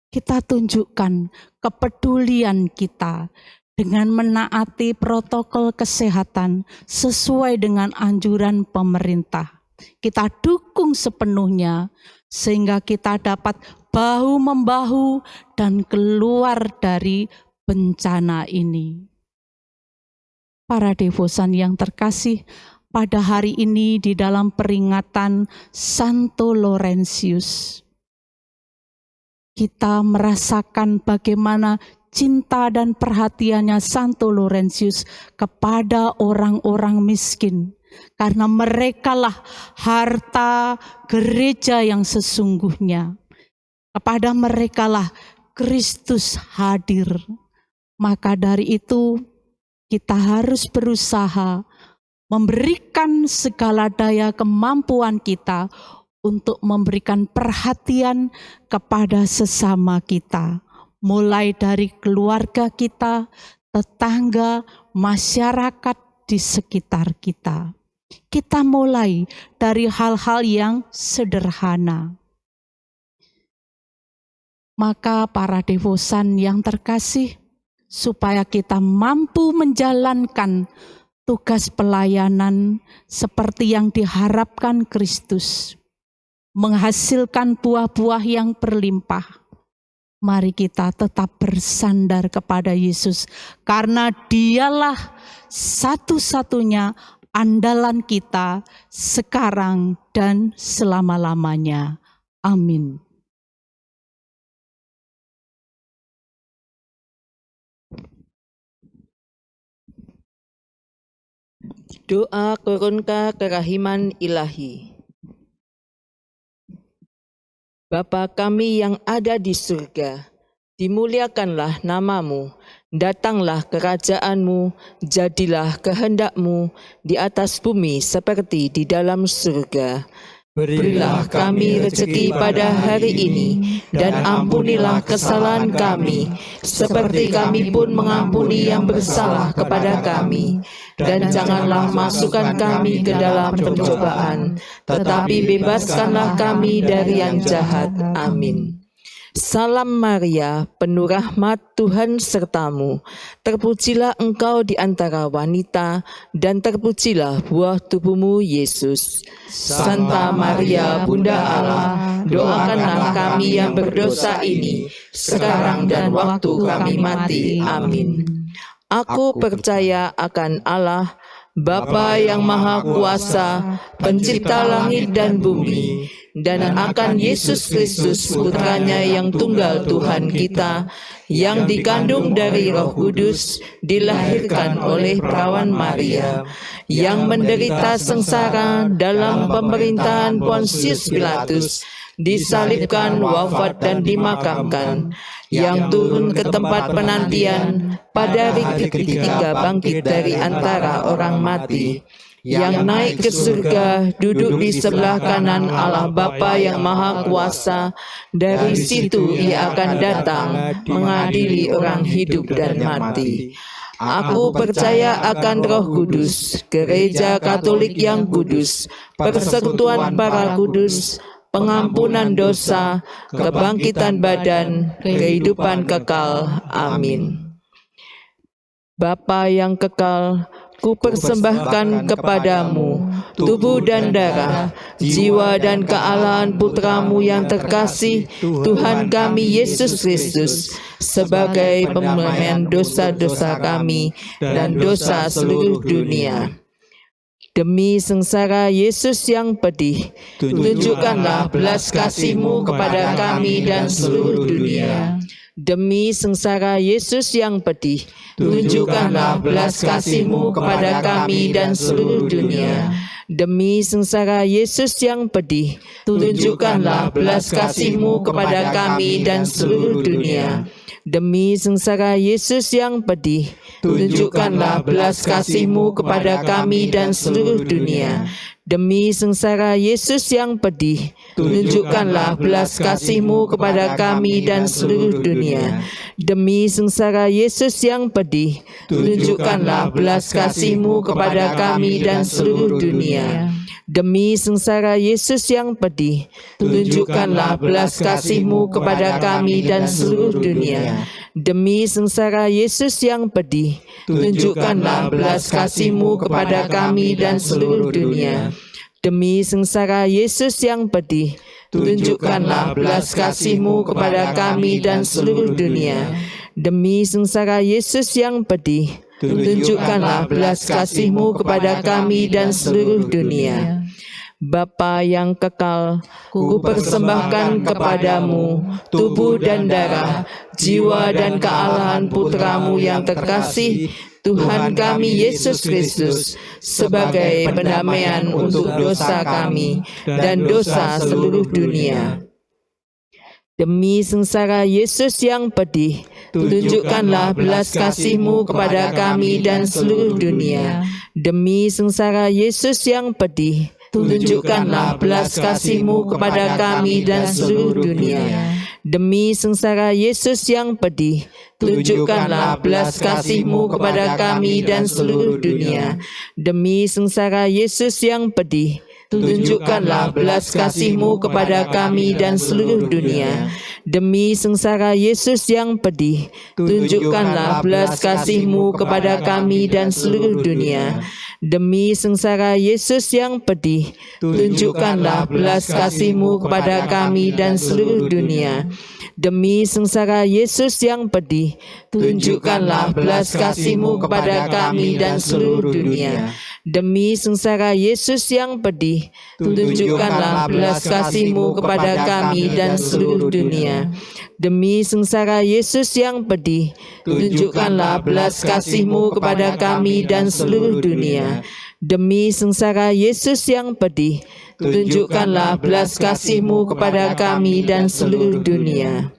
Kita tunjukkan kepedulian kita dengan menaati protokol kesehatan sesuai dengan anjuran pemerintah. Kita dukung sepenuhnya sehingga kita dapat bahu-membahu dan keluar dari bencana ini. Para devosan yang terkasih, pada hari ini di dalam peringatan Santo Laurentius, kita merasakan bagaimana cinta dan perhatiannya Santo Laurentius kepada orang-orang miskin. Karena merekalah harta gereja yang sesungguhnya. Kepada merekalah Kristus hadir. Maka dari itu kita harus berusaha memberikan segala daya kemampuan kita untuk memberikan perhatian kepada sesama kita, mulai dari keluarga kita, tetangga, masyarakat di sekitar kita. Kita mulai dari hal-hal yang sederhana. Maka para devosan yang terkasih, supaya kita mampu menjalankan tugas pelayanan seperti yang diharapkan Kristus, menghasilkan buah-buah yang berlimpah. Mari kita tetap bersandar kepada Yesus, karena Dialah satu-satunya andalan kita sekarang dan selama-lamanya. Amin. Doa Koronka Kerahiman Ilahi. Bapa kami yang ada di surga, dimuliakanlah namamu, datanglah kerajaanmu, jadilah kehendakmu di atas bumi seperti di dalam surga. Berilah kami rezeki pada hari ini, dan ampunilah kesalahan kami, seperti kami pun mengampuni yang bersalah kepada kami. Dan janganlah masukkan kami ke dalam pencobaan, tetapi bebaskanlah kami dari yang jahat. Amin. Salam Maria, penuh rahmat, Tuhan sertamu. Terpujilah engkau di antara wanita, dan terpujilah buah tubuhmu, Yesus. Santa Maria, Bunda Allah, doakanlah kami yang berdosa ini, sekarang dan waktu kami mati. Amin. Aku percaya akan Allah, Bapa yang Maha Kuasa, Pencipta langit dan bumi, dan akan Yesus Kristus, Putranya yang tunggal Tuhan kita, yang dikandung dari Roh Kudus, dilahirkan oleh perawan Maria, yang menderita sengsara dalam pemerintahan Pontius Pilatus, disalibkan, wafat dan dimakamkan, yang turun ke tempat penantian, pada hari ketiga bangkit dari antara orang mati, yang naik ke surga, duduk di sebelah kanan Allah Bapa yang Maha Kuasa. Dari situ Ia akan datang mengadili orang hidup dan mati. Aku percaya akan Roh Kudus, Gereja Katolik yang kudus, persekutuan para kudus, pengampunan dosa, kebangkitan badan, kehidupan kekal. Amin. Bapa yang kekal, kupersembahkan kepadamu tubuh dan darah, jiwa dan kealahan Putramu yang terkasih, Tuhan kami Yesus Kristus, sebagai pemberian dosa-dosa kami dan dosa seluruh dunia. Demi sengsara Yesus yang pedih, tunjukkanlah belas kasih-Mu kepada kami dan seluruh dunia. Demi sengsara Yesus yang pedih, tunjukkanlah belas kasih-Mu kepada kami dan seluruh dunia. Demi sengsara Yesus yang pedih, tunjukkanlah belas kasih-Mu kepada kami dan seluruh dunia. Demi sengsara Yesus yang pedih, tunjukkanlah belas kasih-Mu kepada kami dan seluruh dunia. Demi sengsara Yesus yang pedih, tunjukkanlah belas kasih-Mu kepada kami dan seluruh dunia. Demi sengsara Yesus yang pedih, tunjukkanlah belas kasih-Mu kepada kami dan seluruh dunia. Demi sengsara Yesus yang pedih, tunjukkanlah belas kasih-Mu kepada kami dan seluruh dunia. Demi sengsara Yesus yang pedih, tunjukkanlah belas kasih-Mu kepada kami dan seluruh dunia. Demi sengsara Yesus yang pedih, tunjukkanlah belas kasih-Mu kepada kami dan seluruh dunia. Demi sengsara Yesus yang pedih, tunjukkanlah belas kasih-Mu kepada kami dan seluruh dunia. Bapa yang kekal, kupersembahkan kepadamu tubuh dan darah, jiwa dan kealahan Putramu yang terkasih, Tuhan kami Yesus Kristus, sebagai pendamaian untuk dosa kami dan dosa seluruh dunia. Demi sengsara Yesus yang pedih, tunjukkanlah belas kasih-Mu kepada kami dan seluruh dunia. Demi sengsara Yesus yang pedih, tunjukkanlah belas kasih-Mu kepada kami dan seluruh dunia. Demi sengsara Yesus yang pedih, tunjukkanlah belas kasih-Mu kepada kami dan seluruh dunia. Demi sengsara Yesus yang pedih, tunjukkanlah belas kasih-Mu kepada kami dan seluruh dunia. Demi sengsara Yesus yang pedih, tunjukkanlah belas kasih-Mu kepada kami dan seluruh dunia. Demi sengsara Yesus yang pedih, tunjukkanlah belas kasih-Mu kepada kami dan seluruh dunia. Demi sengsara Yesus yang pedih, tunjukkanlah belas kasih-Mu kepada kami dan seluruh dunia. Demi sengsara Yesus yang pedih, tunjukkanlah belas kasih-Mu kepada kami dan seluruh dunia. Demi sengsara Yesus yang pedih, tunjukkanlah belas kasih-Mu kepada kami dan seluruh dunia. Demi sengsara Yesus yang pedih, tunjukkanlah belas kasih-Mu kepada kami dan seluruh dunia.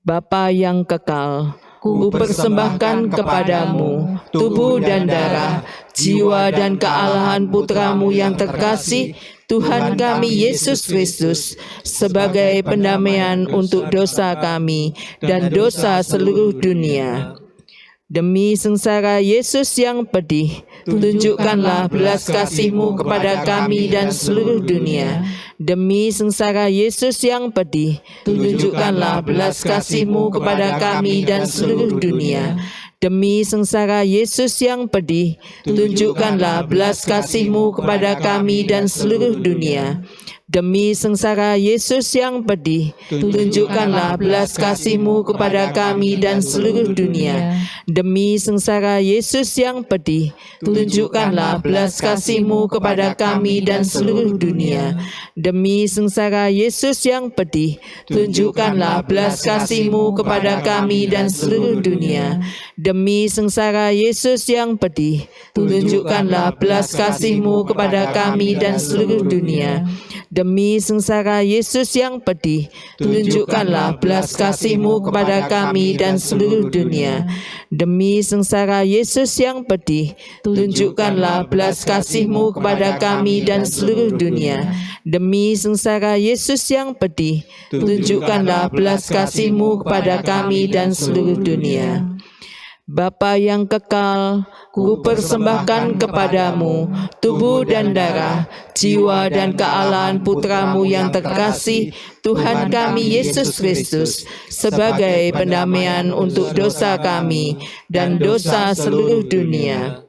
Bapa yang kekal, kupersembahkan kepadamu tubuh dan darah, jiwa dan kealahan Putramu yang terkasih, Tuhan kami Yesus Kristus, sebagai pendamaian untuk dosa kami dan dosa seluruh dunia. Demi sengsara Yesus yang pedih, tunjukkanlah belas kasih-Mu kepada kami dan seluruh dunia. Demi sengsara Yesus yang pedih, tunjukkanlah belas kasih-Mu kepada kami dan seluruh dunia. Demi sengsara Yesus yang pedih, tunjukkanlah belas kasih-Mu kepada kami dan seluruh dunia. Demi sengsara Yesus yang pedih, tunjukkanlah belas kasih-Mu kepada kami dan seluruh dunia. Demi sengsara Yesus yang pedih, tunjukkanlah belas kasih-Mu kepada kami dan seluruh dunia. Demi sengsara Yesus yang pedih, tunjukkanlah belas kasih-Mu kepada kami dan seluruh dunia. Demi sengsara Yesus yang pedih, tunjukkanlah belas kasih-Mu kepada kami dan seluruh dunia. Demi sengsara Yesus yang pedih, tunjukkanlah belas kasih-Mu kepada kami dan seluruh dunia. Demi sengsara Yesus yang pedih, tunjukkanlah belas kasih-Mu kepada kami dan seluruh dunia. Demi sengsara Yesus yang pedih, tunjukkanlah belas kasih-Mu kepada kami dan seluruh dunia. Bapa yang kekal, kupersembahkan kepadamu tubuh dan darah, jiwa dan kealahan Putramu yang terkasih, Tuhan kami Yesus Kristus, sebagai pendamaian untuk dosa kami dan dosa seluruh dunia.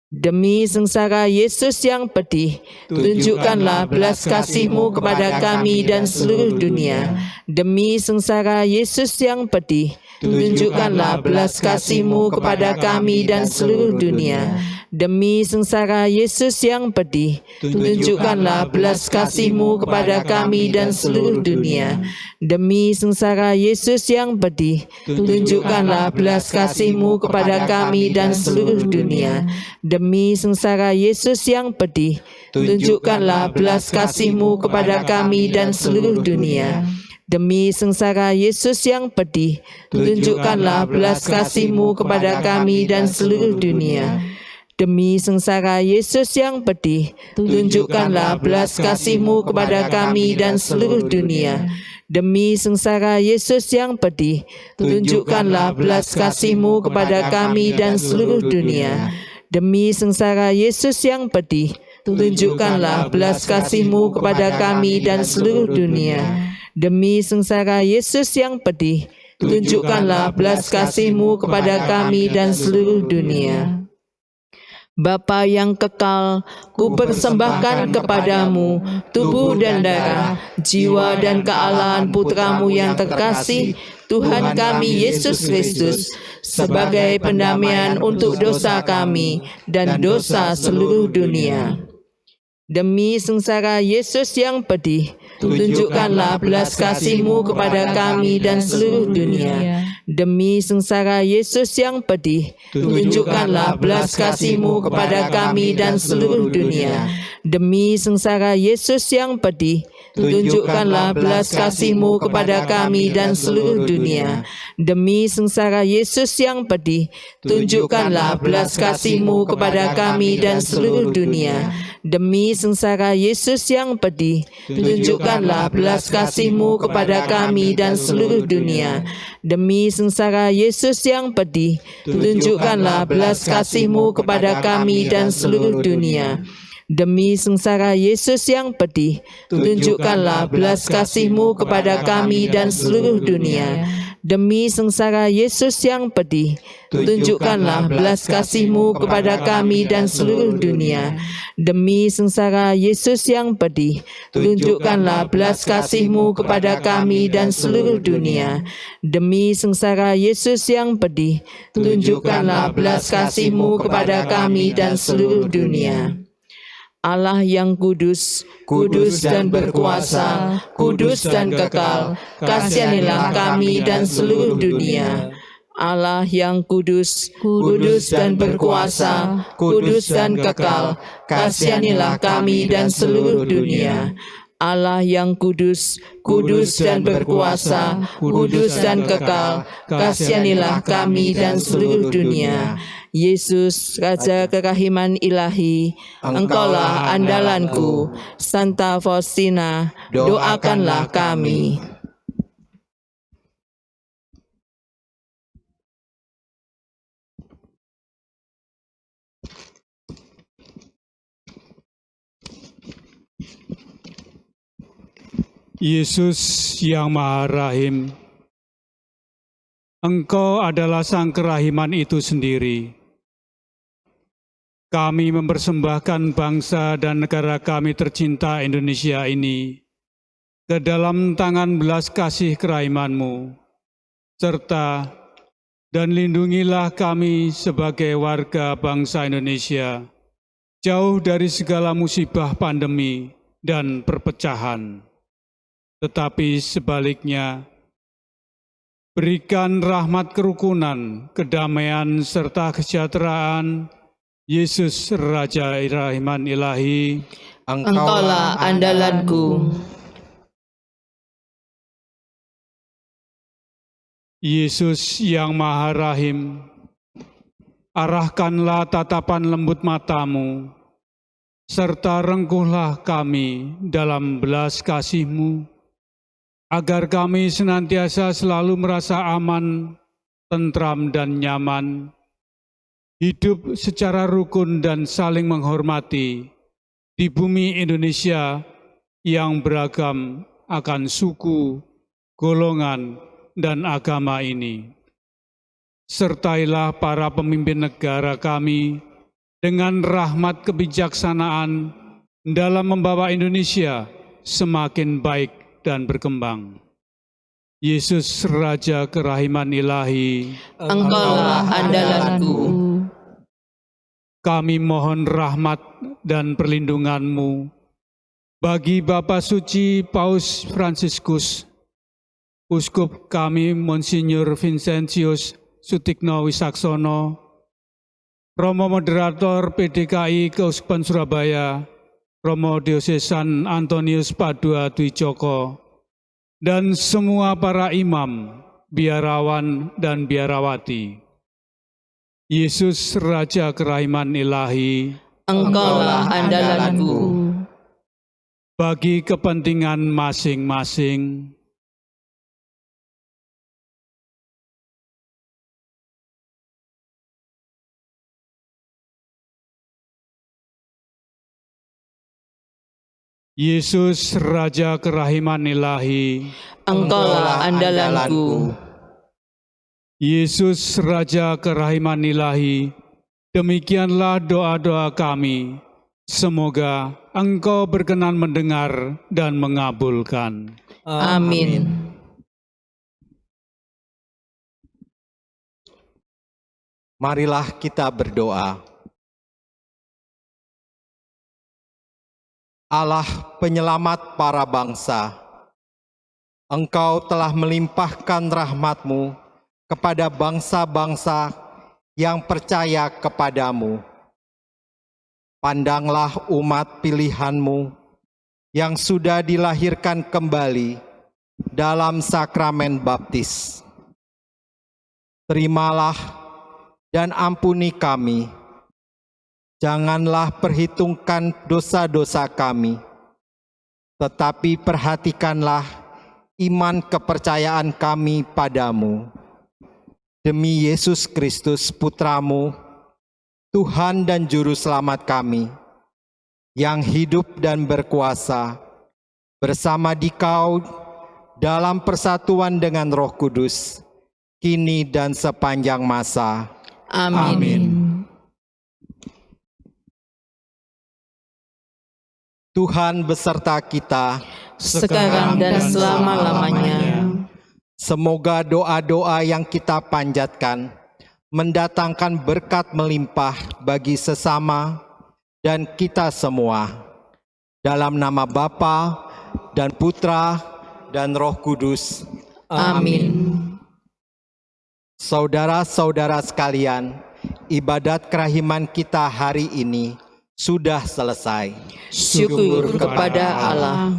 Demi sengsara Yesus yang pedih, tunjukkanlah belas kasih-Mu kepada kami dan seluruh dunia. Demi sengsara Yesus yang pedih, tunjukkanlah belas kasih-Mu kepada kami dan seluruh dunia. Demi sengsara Yesus yang pedih, tunjukkanlah belas kasih-Mu kepada kami dan seluruh dunia. Demi sengsara Yesus yang pedih, tunjukkanlah belas kasih-Mu kepada kami dan seluruh dunia. Demi sengsara Yesus yang pedih, tunjukkanlah belas kasih-Mu kepada kami dan seluruh dunia. Demi sengsara Yesus yang pedih, tunjukkanlah belas kasih-Mu kepada kami dan seluruh dunia. Demi sengsara Yesus yang pedih, tunjukkanlah belas kasih-Mu kepada kami dan seluruh dunia. Demi sengsara Yesus yang pedih, tunjukkanlah belas kasih-Mu kepada kami dan seluruh dunia. Demi sengsara Yesus yang pedih, tunjukkanlah belas kasih-Mu kepada kami dan seluruh dunia. Demi sengsara Yesus yang pedih, tunjukkanlah belas kasih-Mu kepada kami dan seluruh dunia. Bapa yang kekal, ku persembahkan kepadamu tubuh dan darah, jiwa dan kealahan Putra-Mu yang terkasih, Tuhan kami Yesus Kristus, sebagai pendamaian untuk dosa kami dan dosa seluruh dunia. Demi sengsara Yesus yang pedih, tunjukkanlah belas kasih-Mu kepada kami dan seluruh dunia. Demi sengsara Yesus yang pedih, tunjukkanlah belas kasih-Mu kepada kami dan seluruh dunia. Demi sengsara Yesus yang pedih, tunjukkanlah belas kasih-Mu kepada kami dan seluruh dunia. Demi sengsara Yesus yang pedih, tunjukkanlah belas kasih-Mu kepada kami dan seluruh dunia. Demi sengsara Yesus yang pedih, tunjukkanlah belas kasih-Mu kepada kami dan seluruh dunia. Demi sengsara Yesus yang pedih, tunjukkanlah belas kasih-Mu kepada kami dan seluruh dunia. Demi sengsara Yesus yang pedih, tunjukkanlah belas kasih-Mu kepada kami dan seluruh dunia. Demi sengsara Yesus yang pedih, tunjukkanlah belas kasih-Mu kepada kami dan seluruh dunia. Demi sengsara Yesus yang pedih, tunjukkanlah belas kasih-Mu kepada kami dan seluruh dunia. Demi sengsara Yesus yang pedih, tunjukkanlah belas kasih-Mu kepada kami dan seluruh dunia. Allah yang kudus, kudus dan berkuasa, kudus dan kekal, kasihanilah kami dan seluruh dunia. Allah yang kudus, kudus dan berkuasa, kudus dan kekal, kasihanilah kami dan seluruh dunia. Allah yang kudus, kudus dan berkuasa, kudus dan kekal, kasihanilah kami dan seluruh dunia. Yesus, Raja Kerahiman Ilahi, Engkaulah andalanku. Santa Faustina, doakanlah kami. Yesus yang Maha Rahim, Engkau adalah Sang Kerahiman itu sendiri. Kami mempersembahkan bangsa dan negara kami tercinta Indonesia ini ke dalam tangan belas kasih kerahiman-Mu, serta dan lindungilah kami sebagai warga bangsa Indonesia, jauh dari segala musibah pandemi dan perpecahan. Tetapi sebaliknya, berikan rahmat kerukunan, kedamaian, serta kesejahteraan. Yesus, Raja Kerahiman Ilahi, Engkaulah andalanku. Yesus yang Maha Rahim, arahkanlah tatapan lembut mata-Mu, serta rengkuhlah kami dalam belas kasih-Mu, agar kami senantiasa selalu merasa aman, tentram dan nyaman, hidup secara rukun dan saling menghormati di bumi Indonesia yang beragam akan suku, golongan, dan agama ini. Sertailah para pemimpin negara kami dengan rahmat kebijaksanaan dalam membawa Indonesia semakin baik dan berkembang. Yesus Raja kerahiman ilahi, Engkaulah andalanku. kami mohon rahmat dan perlindungan-Mu bagi Bapa Suci Paus Fransiskus, Uskup kami Monsinyur Vincentius Sutikno Wisaksono, Romo Moderator PDKI Keuskupan Surabaya, Romo Diosesan Antonius Padua Dwijoko, dan semua para imam, biarawan, dan biarawati. Yesus Raja kerahiman ilahi, Engkaulah andalanku. bagi kepentingan masing-masing, Yesus Raja kerahiman ilahi, Engkaulah andalanku. Yesus Raja kerahiman ilahi, demikianlah doa-doa kami. Semoga Engkau berkenan mendengar dan mengabulkan. Amin. Marilah kita berdoa. Allah penyelamat para bangsa, Engkau telah melimpahkan rahmat-Mu kepada bangsa-bangsa yang percaya kepadamu. Pandanglah umat pilihan-Mu yang sudah dilahirkan kembali dalam sakramen baptis. Terimalah dan ampuni kami. Janganlah perhitungkan dosa-dosa kami, tetapi perhatikanlah iman kepercayaan kami padamu. Demi Yesus Kristus Putra-Mu, Tuhan dan Juru Selamat kami, yang hidup dan berkuasa bersama Dikau dalam persatuan dengan Roh Kudus, kini dan sepanjang masa. Amin. Tuhan beserta kita, Sekarang dan selama-lamanya. semoga doa-doa yang kita panjatkan mendatangkan berkat melimpah bagi sesama dan kita semua. Dalam nama Bapa dan Putra dan Roh Kudus. Amin. Saudara-saudara sekalian, ibadat kerahiman kita hari ini sudah selesai. Syukur kepada Allah.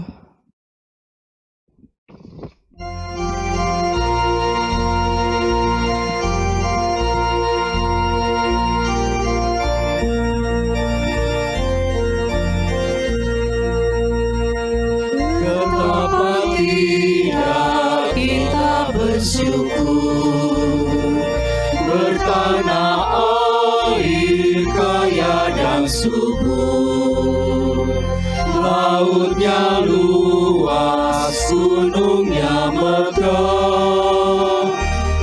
Betapa tidak kita bersyukur, bertanah air kaya dan subur, lautnya luas, gunungnya megah,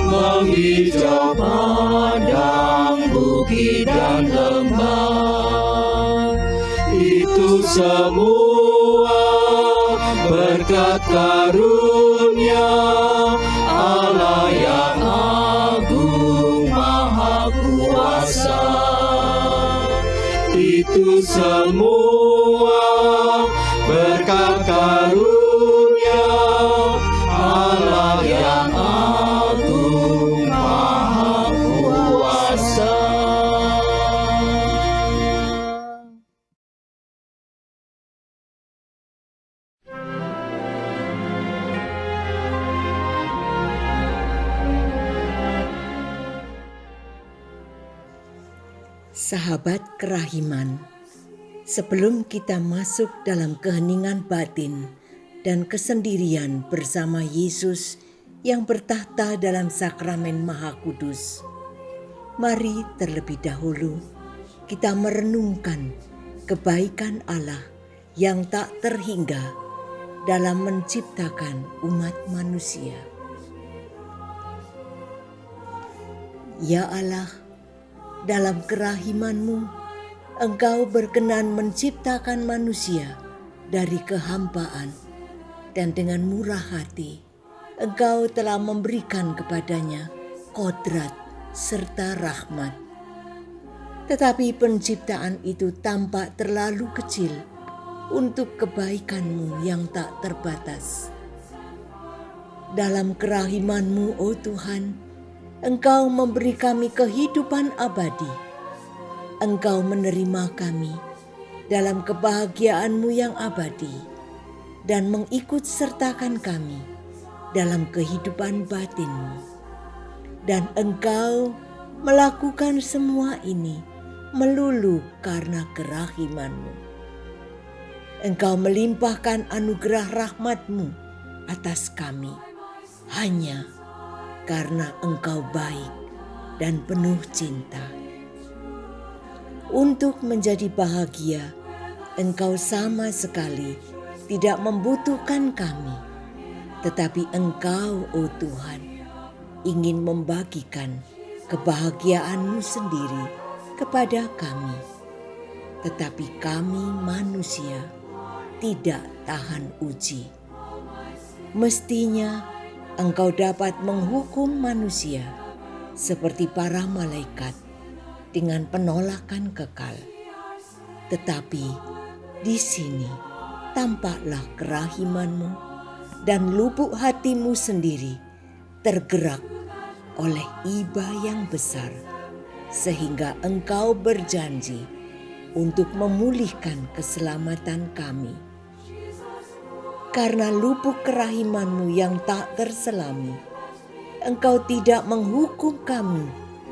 menghijau padang bukit dan lembah. Itu semua berkat karunia Allah yang agung maha kuasa. Itu semua berkat karunia Allah yang agung maha kuasa. Sahabat kerahiman, sebelum kita masuk dalam keheningan batin dan kesendirian bersama Yesus yang bertahta dalam sakramen Maha Kudus, mari terlebih dahulu kita merenungkan kebaikan Allah yang tak terhingga dalam menciptakan umat manusia. Ya Allah, dalam kerahiman-Mu Engkau berkenan menciptakan manusia dari kehampaan, dan dengan murah hati Engkau telah memberikan kepadanya kodrat serta rahmat. Tetapi penciptaan itu tampak terlalu kecil untuk kebaikan-Mu yang tak terbatas. Dalam kerahiman-Mu, oh Tuhan, Engkau memberi kami kehidupan abadi. Engkau menerima kami dalam kebahagiaan-Mu yang abadi dan mengikut sertakan kami dalam kehidupan batin-Mu. Dan Engkau melakukan semua ini melulu karena kerahiman-Mu. Engkau melimpahkan anugerah rahmat-Mu atas kami hanya karena Engkau baik dan penuh cinta. Untuk menjadi bahagia, Engkau sama sekali tidak membutuhkan kami, tetapi Engkau, oh Tuhan, ingin membagikan kebahagiaan-Mu sendiri kepada kami. Tetapi kami manusia tidak tahan uji. Mestinya Engkau dapat menghukum manusia seperti para malaikat dengan penolakan kekal. Tetapi di sini tampaklah kerahiman-Mu dan lubuk hati-Mu sendiri tergerak oleh iba yang besar, sehingga Engkau berjanji untuk memulihkan keselamatan kami. Karena lubuk kerahiman-Mu yang tak terselami, Engkau tidak menghukum kami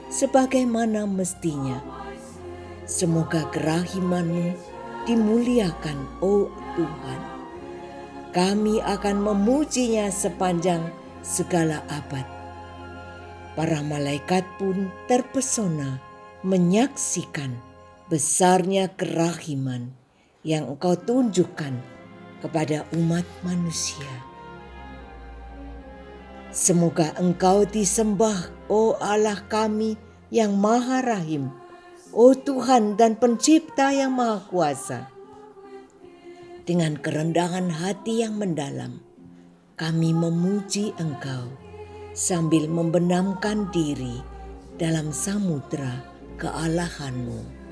sebagaimana mestinya. Semoga kerahiman-Mu dimuliakan, oh Tuhan. Kami akan memujinya sepanjang segala abad. Para malaikat pun terpesona menyaksikan besarnya kerahiman yang Engkau tunjukkan kepada umat manusia. Semoga Engkau disembah, oh Allah kami yang Maha Rahim, oh Tuhan dan Pencipta yang Maha Kuasa. Dengan kerendahan hati yang mendalam, kami memuji Engkau sambil membenamkan diri dalam samudera kealahan-Mu.